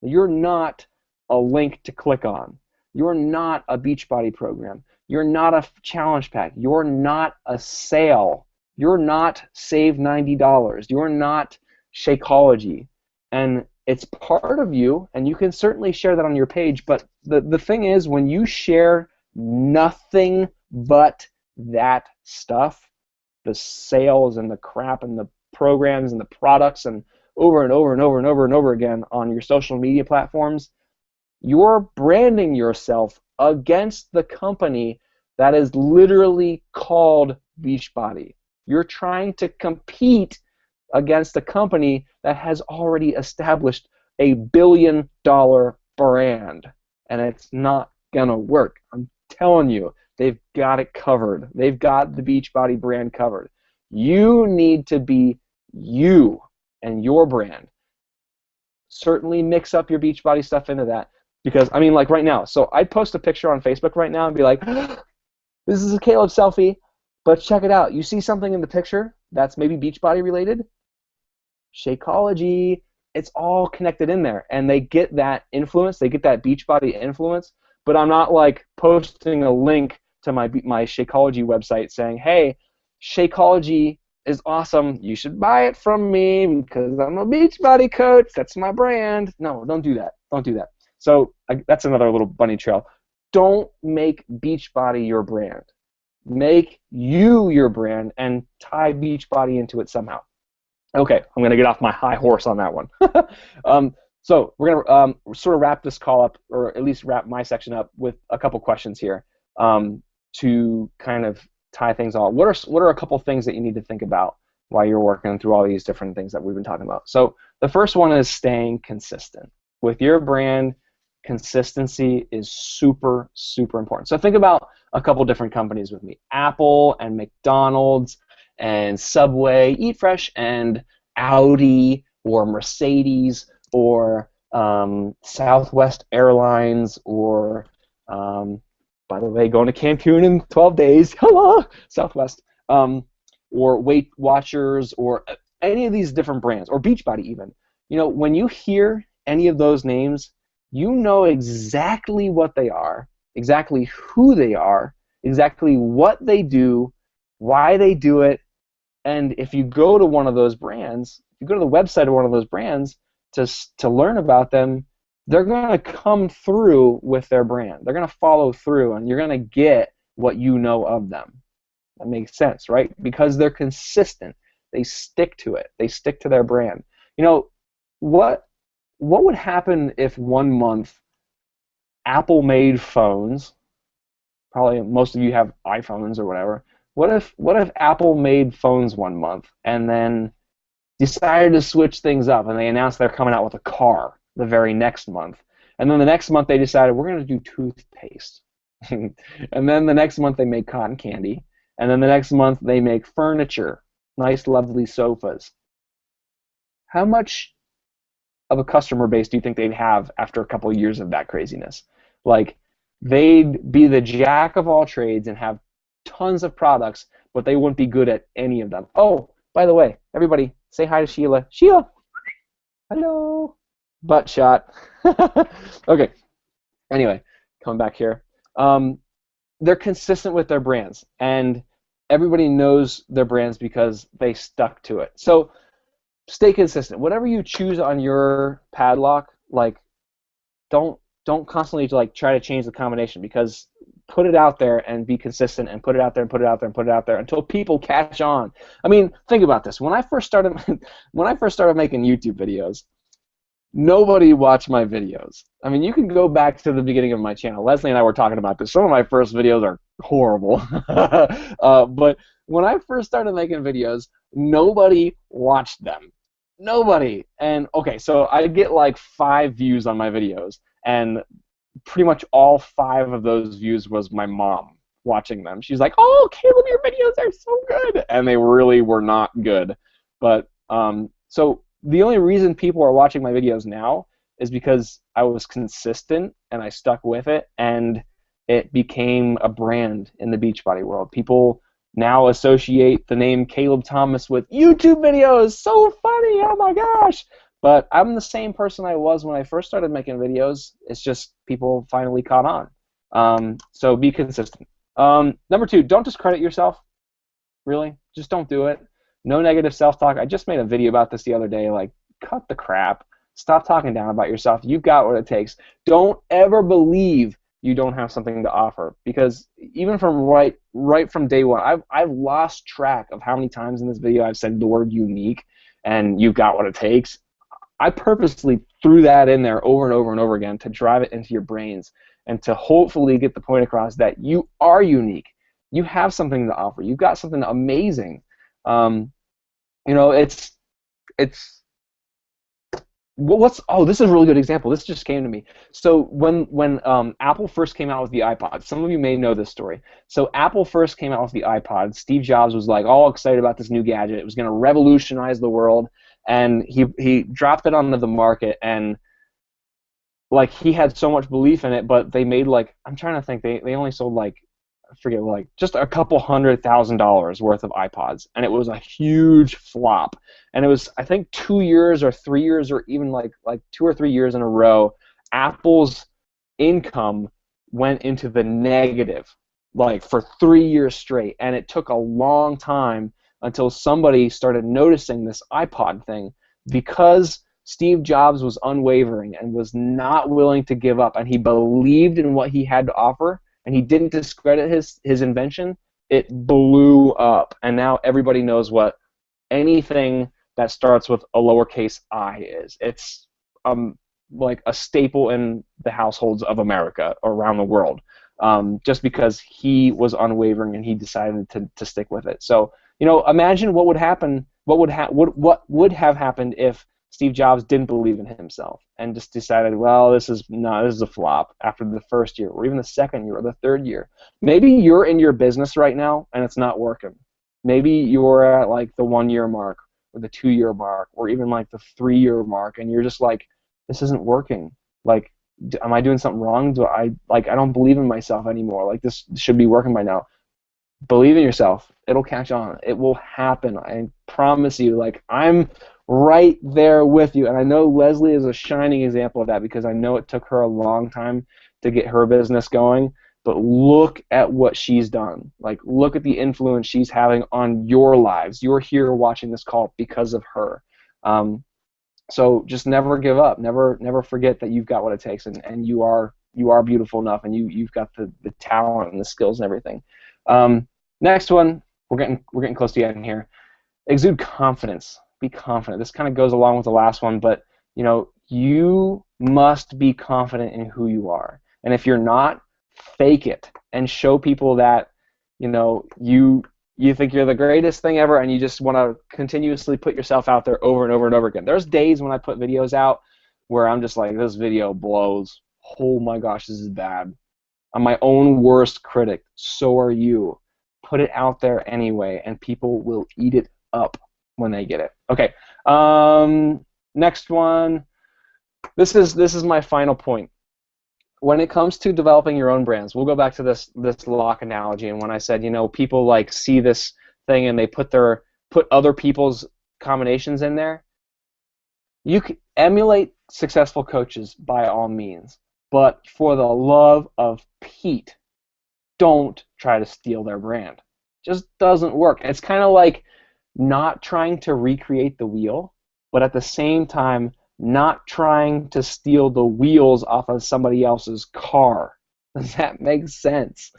You're not a link to click on. You're not a Beachbody program. You're not a challenge pack. You're not a sale. You're not save $90. You're not Shakeology. And it's part of you, and you can certainly share that on your page, but the thing is, when you share nothing but that stuff, the sales and the crap and the programs and the products, and over and over and over and over and over again on your social media platforms, you're branding yourself against the company that is literally called Beachbody. You're trying to compete against a company that has already established a billion-dollar brand, and it's not gonna work. I'm telling you, they've got it covered. They've got the Beachbody brand covered. You need to be you and your brand. Certainly mix up your Beachbody stuff into that, because, I mean, like right now, so I'd post a picture on Facebook right now and be like, this is a Caleb selfie, but check it out. You see something in the picture that's maybe Beachbody related? Shakeology. It's all connected in there, and they get that influence. They get that Beachbody influence, but I'm not like posting a link to my Shakeology website saying, hey, Shakeology is awesome. You should buy it from me because I'm a Beachbody coach. That's my brand. No, don't do that. Don't do that. So that's another little bunny trail. Don't make Beachbody your brand. Make you your brand and tie Beachbody into it somehow. Okay, I'm going to get off my high horse on that one. So we're going to sort of wrap this call up, or at least wrap my section up with a couple questions here to kind of tie things all. What are a couple things that you need to think about while you're working through all these different things that we've been talking about? So the first one is staying consistent. With your brand, consistency is super, super important. So think about a couple different companies with me. Apple and McDonald's and Subway, Eat Fresh, and Audi or Mercedes or Southwest Airlines or, by the way, going to Cancun in 12 days, hello, Southwest, or Weight Watchers, or any of these different brands, or Beachbody even. You know, when you hear any of those names, you know exactly what they are, exactly who they are, exactly what they do, why they do it, and if you go to one of those brands, if you go to the website of one of those brands to learn about them, they're going to come through with their brand. They're going to follow through, and you're going to get what you know of them. That makes sense, right? Because they're consistent. They stick to it. They stick to their brand. You know, what would happen if one month Apple made phones? Probably most of you have iPhones or whatever. What if Apple made phones one month and then decided to switch things up, and they announced they're coming out with a car the very next month, and then the next month they decided we're going to do toothpaste. And then the next month they make cotton candy. And then the next month they make furniture, nice, lovely sofas. How much of a customer base do you think they'd have after a couple of years of that craziness? Like, they'd be the jack of all trades and have tons of products, but they wouldn't be good at any of them. Oh, by the way, everybody, say hi to Sheila. Sheila, hello. Butt shot. Okay. Anyway, coming back here. They're consistent with their brands, and everybody knows their brands because they stuck to it. So stay consistent. Whatever you choose on your padlock, like, don't constantly like try to change the combination, because put it out there and be consistent, and put it out there and put it out there and put it out there until people catch on. I mean, think about this. When I first started making YouTube videos, nobody watched my videos. I mean, you can go back to the beginning of my channel. Leslie and I were talking about this. Some of my first videos are horrible. But when I first started making videos, nobody watched them. Nobody. And okay, so I get like 5 views on my videos, and pretty much all 5 of those views was my mom watching them. She's like, "Oh, Caleb, your videos are so good," and they really were not good. But so the only reason people are watching my videos now is because I was consistent and I stuck with it, and it became a brand in the Beachbody world. People now associate the name Caleb Thomas with YouTube videos. So funny, oh my gosh. But I'm the same person I was when I first started making videos. It's just people finally caught on. So be consistent. Number 2, don't discredit yourself. Really, just don't do it. No negative self-talk. I just made a video about this the other day. Like, cut the crap. Stop talking down about yourself. You've got what it takes. Don't ever believe you don't have something to offer, because even from right from day one, I've lost track of how many times in this video I've said the word unique and you've got what it takes. I purposely threw that in there over and over and over again to drive it into your brains and to hopefully get the point across that you are unique. You have something to offer. You've got something amazing. It's oh, this is a really good example. This just came to me. So when Apple first came out with the iPod, some of you may know this story. So Apple first came out with the iPod. Steve Jobs was like all excited about this new gadget. It was going to revolutionize the world, and he dropped it onto the market, and like he had so much belief in it, but they made like, I'm trying to think, they only sold like, I forget, like just a couple $100,000 worth of iPods, and it was a huge flop. And it was, I think, 2 years or 3 years or even like 2 or 3 years in a row, Apple's income went into the negative, like for 3 years straight. And it took a long time until somebody started noticing this iPod thing, because Steve Jobs was unwavering and was not willing to give up, and he believed in what he had to offer, and he didn't discredit his invention. It blew up, and now everybody knows what anything that starts with a lowercase I is. It's like a staple in the households of America or around the world, just because he was unwavering and he decided to stick with it. So, imagine what would happen. What would have happened if Steve Jobs didn't believe in himself and just decided, well, this is a flop after the first year, or even the second year, or the third year. Maybe you're in your business right now and it's not working. Maybe you're at like the 1 year mark, or the 2 year mark, or even like the 3 year mark, and you're just like, this isn't working. Like, am I doing something wrong? I don't believe in myself anymore. Like, this should be working by now. Believe in yourself. It'll catch on. It will happen. I promise you. Like, I'm right there with you. And I know Leslie is a shining example of that, because I know it took her a long time to get her business going. But look at what she's done. Like, look at the influence she's having on your lives. You're here watching this call because of her. So just never give up. Never forget that you've got what it takes, and you are beautiful enough, and you've got the talent and the skills and everything. Next one, we're getting close to the end here. Exude confidence. Be confident. This kind of goes along with the last one, but you must be confident in who you are. And if you're not, fake it and show people that you think you're the greatest thing ever, and you just want to continuously put yourself out there over and over and over again. There's days when I put videos out where I'm just like, this video blows. Oh my gosh, this is bad. I'm my own worst critic. So are you. Put it out there anyway, and people will eat it up when they get it. Okay. Next one. This is my final point. When it comes to developing your own brands, we'll go back to this lock analogy, and when I said, people like see this thing and they put other people's combinations in there. You can emulate successful coaches by all means, but for the love of Pete, don't try to steal their brand. Just doesn't work. It's kind of like not trying to recreate the wheel, but at the same time not trying to steal the wheels off of somebody else's car. Does that make sense?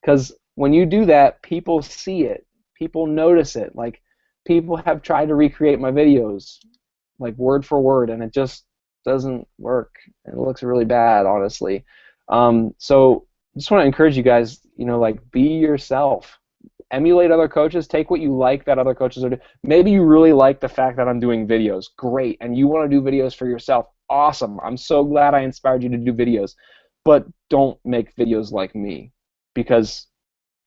Because when you do that, people see it. People notice it. Like, people have tried to recreate my videos, like word for word, and it just doesn't work. It looks really bad, honestly. So I just want to encourage you guys, like, be yourself. Emulate other coaches. Take what you like that other coaches are doing. Maybe you really like the fact that I'm doing videos. Great. And you want to do videos for yourself. Awesome. I'm so glad I inspired you to do videos. But don't make videos like me, because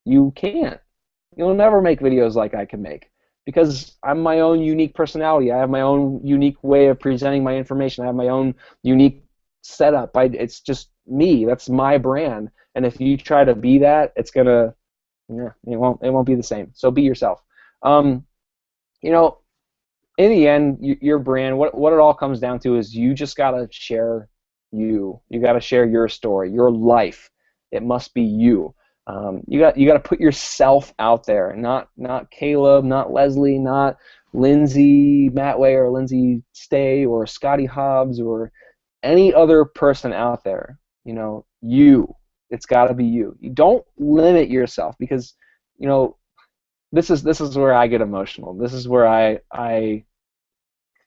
you can't. You'll never make videos like I can make, because I'm my own unique personality. I have my own unique way of presenting my information. I have my own unique setup. It's just me. That's my brand. And if you try to be that, it's gonna, yeah, it won't be the same. So be yourself. In the end, your brand, what it all comes down to is you just gotta share you. You gotta share your story, your life. It must be you. You got to put yourself out there, not Caleb, not Leslie, not Lindsay Matway or Lindsay Stay or Scotty Hobbs or any other person out there. You. It's got to be you. You don't limit yourself, because this is where I get emotional. This is where I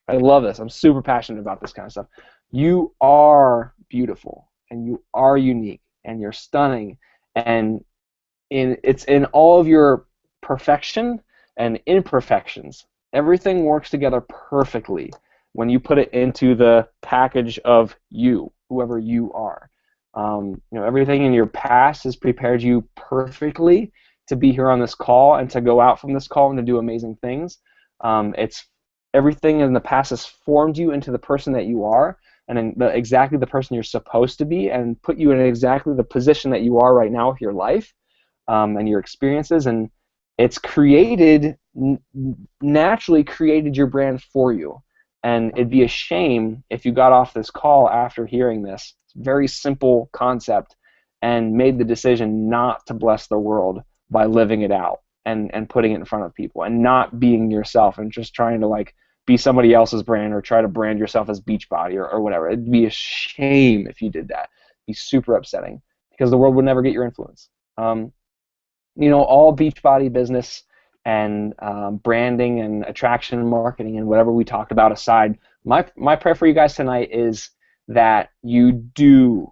love this. I'm super passionate about this kind of stuff. You are beautiful, and you are unique, and you're stunning, and it's in all of your perfection and imperfections. Everything works together perfectly when you put it into the package of you, whoever you are. Everything in your past has prepared you perfectly to be here on this call and to go out from this call and to do amazing things. It's everything in the past has formed you into the person that you are, and exactly the person you're supposed to be, and put you in exactly the position that you are right now with your life. And your experiences, and it's naturally created your brand for you. And it'd be a shame if you got off this call after hearing this very simple concept and made the decision not to bless the world by living it out and putting it in front of people and not being yourself and just trying to like be somebody else's brand or try to brand yourself as Beachbody or whatever. It'd be a shame if you did that. It'd be super upsetting, because the world would never get your influence. All Beachbody business and branding and attraction and marketing and whatever we talked about aside, my prayer for you guys tonight is that you do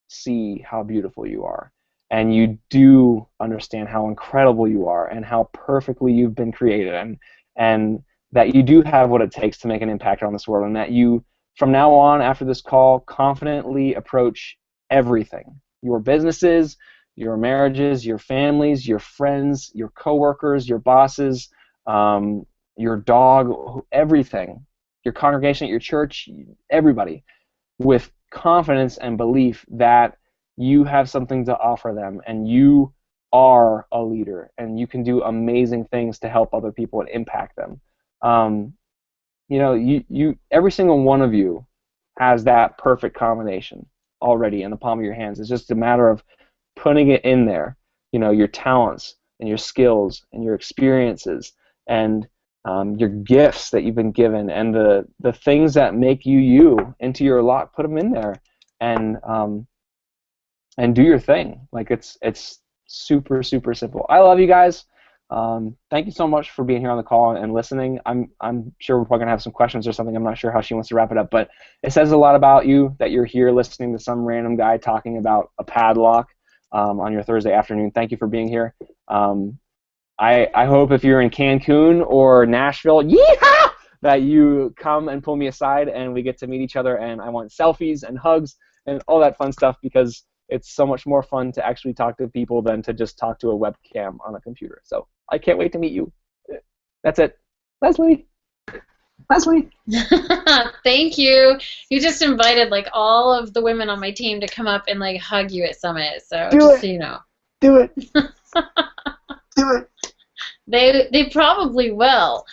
see how beautiful you are, and you do understand how incredible you are and how perfectly you've been created, and that you do have what it takes to make an impact on this world, and that you, from now on, after this call, confidently approach everything. Your businesses, your marriages, your families, your friends, your coworkers, your bosses, your dog, everything, your congregation at your church, everybody, with confidence and belief that you have something to offer them, and you are a leader, and you can do amazing things to help other people and impact them. Every single one of you has that perfect combination already in the palm of your hands. It's just a matter of putting it in there, your talents and your skills and your experiences and your gifts that you've been given and the things that make you into your lot. Put them in there and do your thing. Like, it's super, super simple. I love you guys. Thank you so much for being here on the call and listening. I'm sure we're probably gonna have some questions or something. I'm not sure how she wants to wrap it up, but it says a lot about you that you're here listening to some random guy talking about a padlock on your Thursday afternoon. Thank you for being here. I hope if you're in Cancun or Nashville, yeehaw, that you come and pull me aside and we get to meet each other, and I want selfies and hugs and all that fun stuff, because it's so much more fun to actually talk to people than to just talk to a webcam on a computer. So I can't wait to meet you. That's it. Leslie. Leslie. Thank you. You just invited like all of the women on my team to come up and like hug you at Summit. So just so you know. Do it. Do it. They probably will.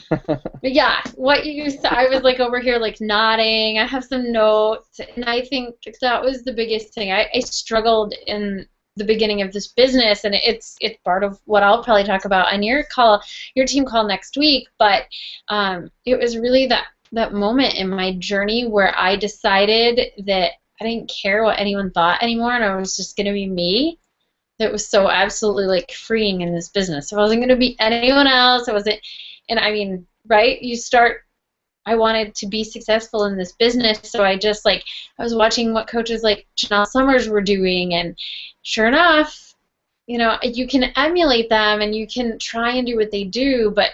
But yeah, what you said, I was like over here like nodding. I have some notes, and I think that was the biggest thing. I struggled in the beginning of this business, and it's part of what I'll probably talk about on your team call next week. But it was really that moment in my journey where I decided that I didn't care what anyone thought anymore, and I was just gonna be me. That was so absolutely like freeing in this business. I wasn't gonna be anyone else. I wasn't. And I mean, right? I wanted to be successful in this business, so I just I was watching what coaches like Janelle Summers were doing, and sure enough, you can emulate them and you can try and do what they do, but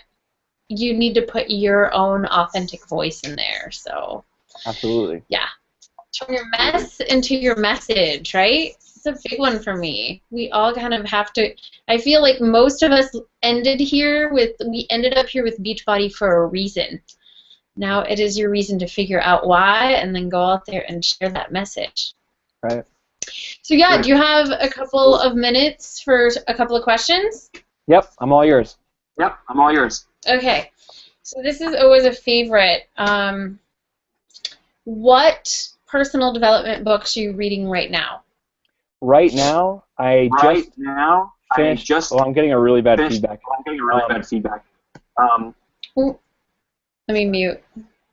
you need to put your own authentic voice in there. So, absolutely. Yeah. Turn your mess into your message, right? It's a big one for me. We all kind of have to. I feel like most of us we ended up here with Beachbody for a reason. Now it is your reason to figure out why, and then go out there and share that message. Right. So yeah, do you have a couple of minutes for a couple of questions? Yep, I'm all yours. Yep, I'm all yours. Okay. So this is always a favorite. What personal development books are you reading right now? Right now, I finished. I'm getting a really bad feedback. Let me mute.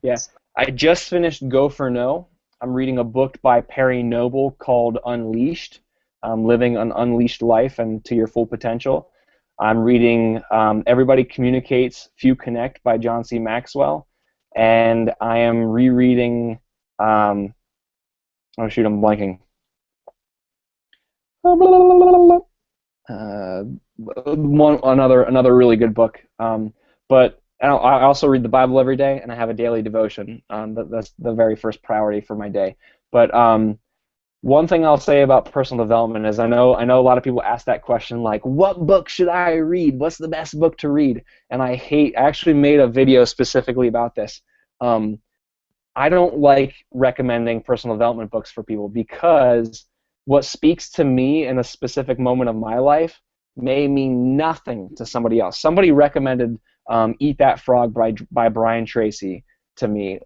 Yes, I just finished Go for No. I'm reading a book by Perry Noble called Unleashed, Living an Unleashed Life and to Your Full Potential. I'm reading Everybody Communicates, Few Connect by John C. Maxwell, and I am rereading. Oh shoot, I'm blanking. Another really good book. But I also read the Bible every day, and I have a daily devotion. That's the very first priority for my day. But one thing I'll say about personal development is I know a lot of people ask that question, like, what book should I read? What's the best book to read? And I actually made a video specifically about this. I don't like recommending personal development books for people because what speaks to me in a specific moment of my life may mean nothing to somebody else. Somebody recommended Eat That Frog by Brian Tracy to me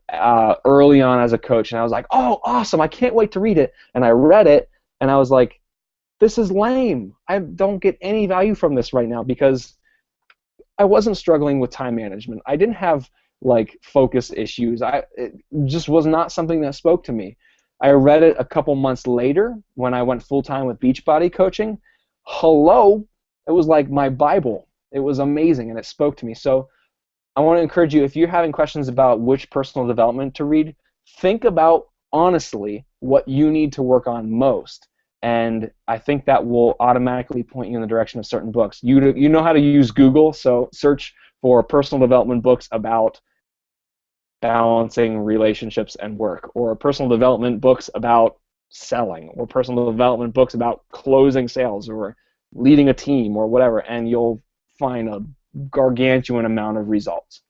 early on as a coach, and I was like, oh, awesome, I can't wait to read it. And I read it, and I was like, this is lame. I don't get any value from this right now because I wasn't struggling with time management. I didn't have focus issues. It just was not something that spoke to me. I read it a couple months later when I went full-time with Beachbody coaching. Hello, it was like my Bible. It was amazing, and it spoke to me. So I want to encourage you, if you're having questions about which personal development to read, think about honestly what you need to work on most. And I think that will automatically point you in the direction of certain books. You know how to use Google, so search for personal development books about balancing relationships and work, or personal development books about selling, or personal development books about closing sales, or leading a team, or whatever, and you'll find a gargantuan amount of results.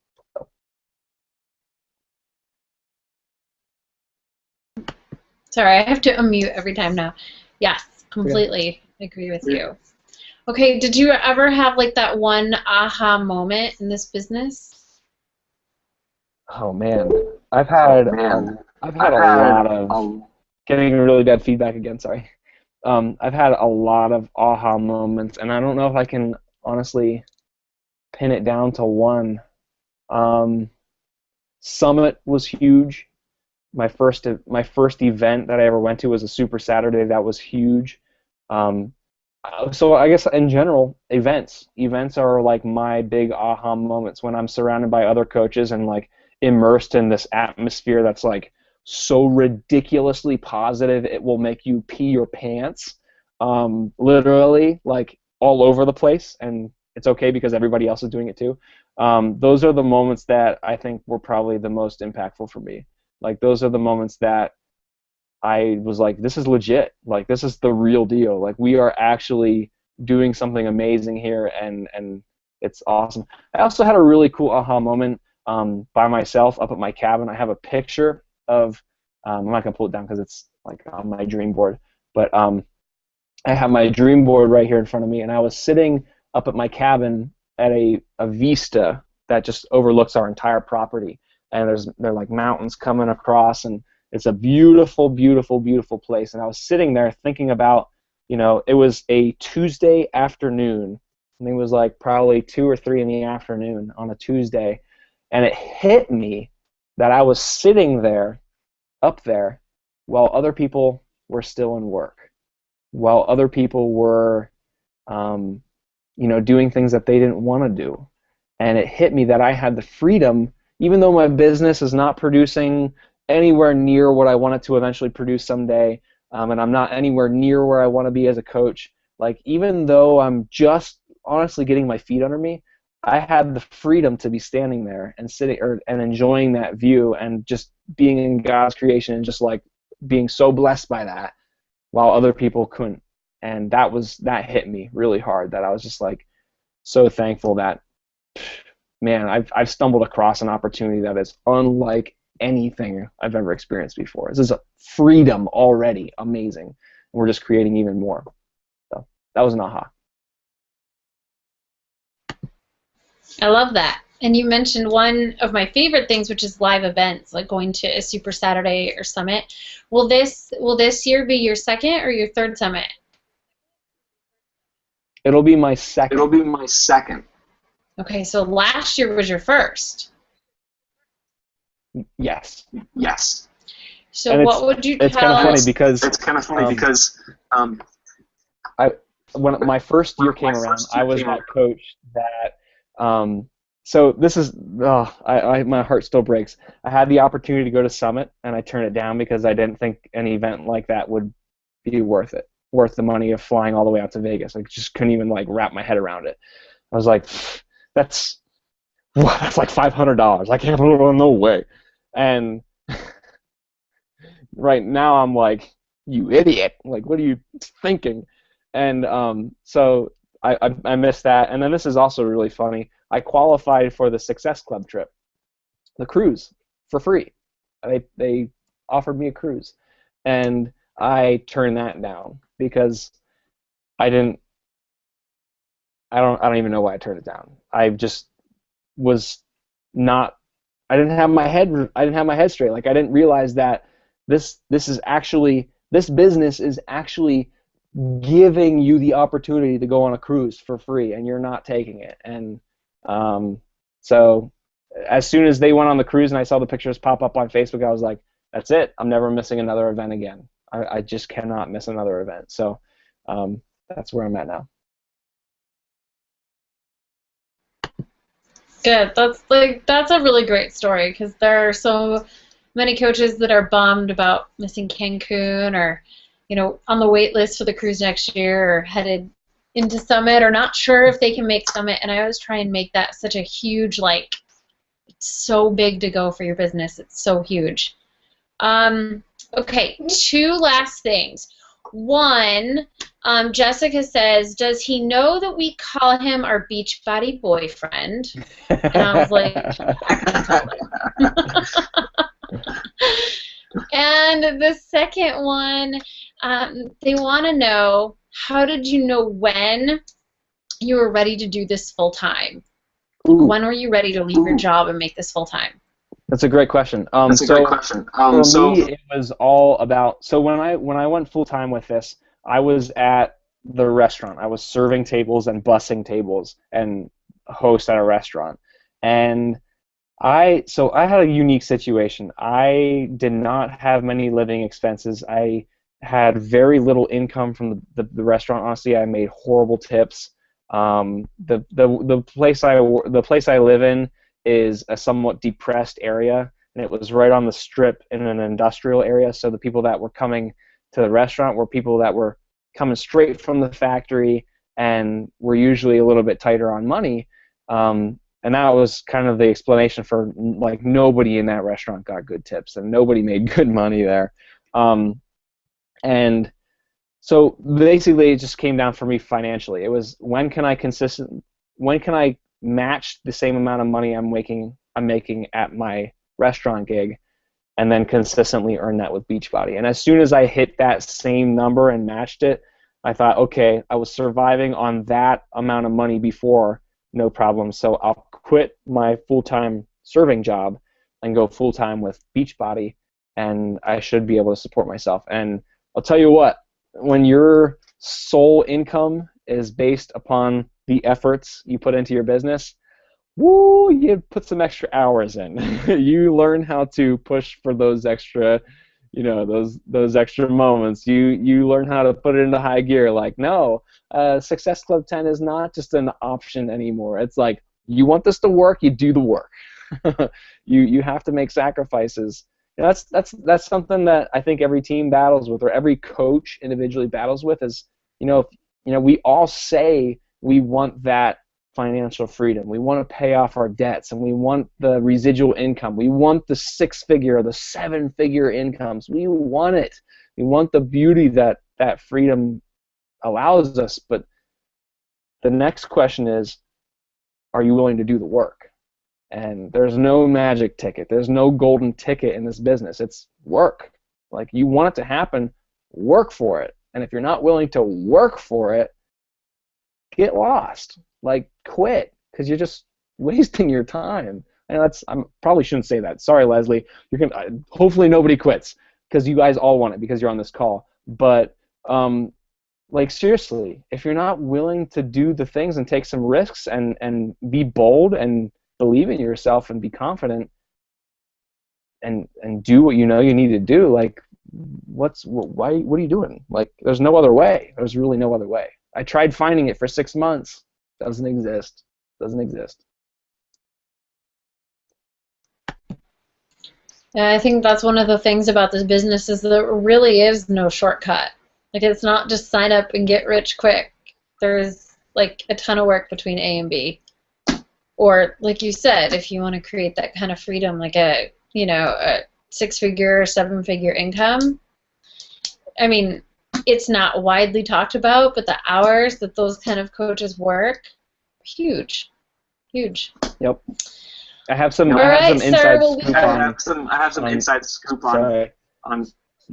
Sorry, I have to unmute every time now. Yes, completely agree with you. Okay, did you ever have that one aha moment in this business? Oh man, I've had a lot of getting really bad feedback again. Sorry. I've had a lot of aha moments, and I don't know if I can honestly pin it down to one. Summit was huge. My first event that I ever went to was a Super Saturday. That was huge. So I guess in general, events are my big aha moments when I'm surrounded by other coaches and immersed in this atmosphere that's so ridiculously positive it will make you pee your pants, literally all over the place, and it's okay because everybody else is doing it too. Those are the moments that I think were probably the most impactful for me. Those are the moments that I was like, this is legit. Like, this is the real deal. Like, we are actually doing something amazing here, and it's awesome. I also had a really cool aha moment by myself up at my cabin. I have a picture of, I'm not going to pull it down because it's like on my dream board, but I have my dream board right here in front of me, and I was sitting up at my cabin at a vista that just overlooks our entire property, and there are like mountains coming across, and it's a beautiful, beautiful, beautiful place. And I was sitting there thinking about, it was a Tuesday afternoon. I think it was like probably 2 or 3 in the afternoon on a Tuesday, and it hit me that I was sitting there, up there, while other people were still in work, while other people were, doing things that they didn't want to do. And it hit me that I had the freedom, even though my business is not producing anywhere near what I want it to eventually produce someday, and I'm not anywhere near where I want to be as a coach. Like, even though I'm just honestly getting my feet under me, I had the freedom to be standing there and sitting and enjoying that view and just being in God's creation and just like being so blessed by that, while other people couldn't. And that hit me really hard, that I was just like so thankful that, man, I've stumbled across an opportunity that is unlike anything I've ever experienced before. This is a freedom already, amazing. And we're just creating even more. So that was an aha. I love that. And you mentioned one of my favorite things, which is live events, like going to a Super Saturday or Summit. Will this year be your second or your third Summit? It'll be my second. It'll be my second. Okay, so last year was your first. Yes. Yes. So and what would you tell us? It's kind of funny because when my first year came around, I was that coach that. So this is, my heart still breaks. I had the opportunity to go to Summit, and I turned it down because I didn't think an event like that would be worth the money of flying all the way out to Vegas. I just couldn't even like wrap my head around it. I was like, that's like $500. I can't, no way. And right now I'm like, you idiot! Like, what are you thinking? And so I missed that. And then this is also really funny. I qualified for the Success Club trip, the cruise, for free. They offered me a cruise, and I turned that down because I don't even know why I turned it down. I just was not. I didn't have my head straight. Like, I didn't realize that this business is actually giving you the opportunity to go on a cruise for free, and you're not taking it. And so as soon as they went on the cruise and I saw the pictures pop up on Facebook, I was like, that's it. I'm never missing another event again. I just cannot miss another event. So that's where I'm at now. Good. That's a really great story, because there are so many coaches that are bummed about missing Cancun, or on the wait list for the cruise next year, or headed into Summit, or not sure if they can make Summit. And I always try and make that such a huge, like, it's so big to go for your business. It's so huge. Okay, 2 last things. One, Jessica says, does he know that we call him our beach body boyfriend? And I was like, I can tell him. And the second one, they want to know, how did you know when you were ready to do this full time? When were you ready to leave your job and make this full time? That's a great question. For me, it was all about. So when I went full time with this, I was at the restaurant. I was serving tables and bussing tables and host at a restaurant. And I had a unique situation. I did not have many living expenses. I had very little income from the restaurant. Honestly, I made horrible tips. The place I live in is a somewhat depressed area, and it was right on the strip in an industrial area. So the people that were coming to the restaurant were people that were coming straight from the factory and were usually a little bit tighter on money. And that was kind of the explanation for, like, nobody in that restaurant got good tips and nobody made good money there. And so basically, it just came down for me financially. It was when can I match the same amount of money I'm making at my restaurant gig, and then consistently earn that with Beachbody. And as soon as I hit that same number and matched it, I thought, okay, I was surviving on that amount of money before, no problem. So I'll quit my full-time serving job and go full-time with Beachbody, and I should be able to support myself. And I'll tell you what, when your sole income is based upon the efforts you put into your business, woo, you put some extra hours in. You learn how to push for those extra, those extra moments. You learn how to put it into high gear. Like, no, Success Club 10 is not just an option anymore. It's like, you want this to work, you do the work. You have to make sacrifices. That's something that I think every team battles with, or every coach individually battles with. Is we all say we want that financial freedom. We want to pay off our debts, and we want the residual income. We want the 6-figure, the 7-figure incomes. We want it. We want the beauty that freedom allows us. But the next question is, are you willing to do the work? And there's no magic ticket. There's no golden ticket in this business. It's work. Like, you want it to happen, work for it. And if you're not willing to work for it, get lost. Like, quit, because you're just wasting your time. And I probably shouldn't say that. Sorry, Leslie. Hopefully nobody quits, because you guys all want it because you're on this call. But like, seriously, if you're not willing to do the things and take some risks and be bold and believe in yourself and be confident and do what you know you need to do, like, what are you doing? Like, there's no other way. There's really no other way. I tried finding it for 6 months. Doesn't exist. Doesn't exist. Yeah, I think that's one of the things about this business, is that there really is no shortcut. Like, it's not just sign up and get rich quick. There's like a ton of work between A and B. Or, like you said, if you want to create that kind of freedom, like a 6-figure, 7-figure income, I mean, it's not widely talked about, but the hours that those kind of coaches work, huge. Yep. I have some inside scoop on.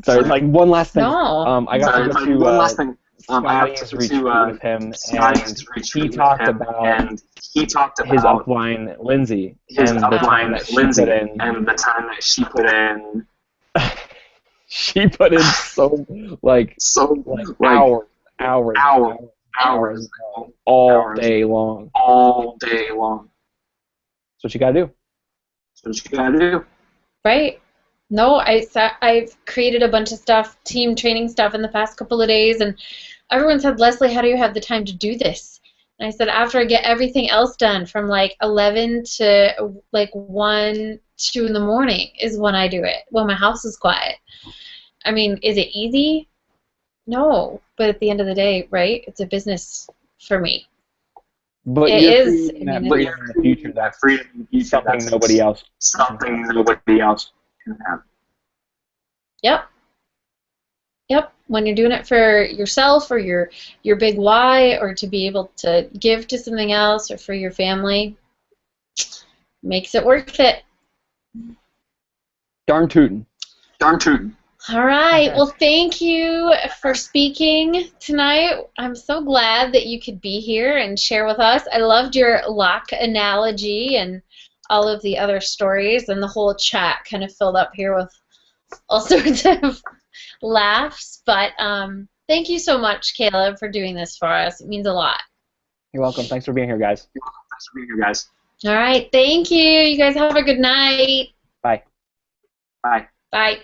Sorry, like, one last thing. No. I got to go to one last thing. Scotty's retreat with him, and he talked about his upline, Lindsay, and the time that she put in. She put in so hours all day long. That's what you gotta do. Right. No, I've created a bunch of stuff, team training stuff in the past couple of days, and everyone said, Leslie, how do you have the time to do this? And I said, after I get everything else done, from like 11 to like 1, 2 in the morning is when I do it, when my house is quiet. I mean, is it easy? No, but at the end of the day, right, it's a business for me. But it is. In the future, that freedom is something nobody else can have. Yep. When you're doing it for yourself, or your big why, or to be able to give to something else, or for your family, makes it worth it. Darn tootin'. All right. Well, thank you for speaking tonight. I'm so glad that you could be here and share with us. I loved your lock analogy and all of the other stories, and the whole chat kind of filled up here with all sorts of laughs. But thank you so much, Caleb, for doing this for us. It means a lot. You're welcome. Thanks for being here, guys. All right. Thank you. You guys have a good night. Bye. Bye.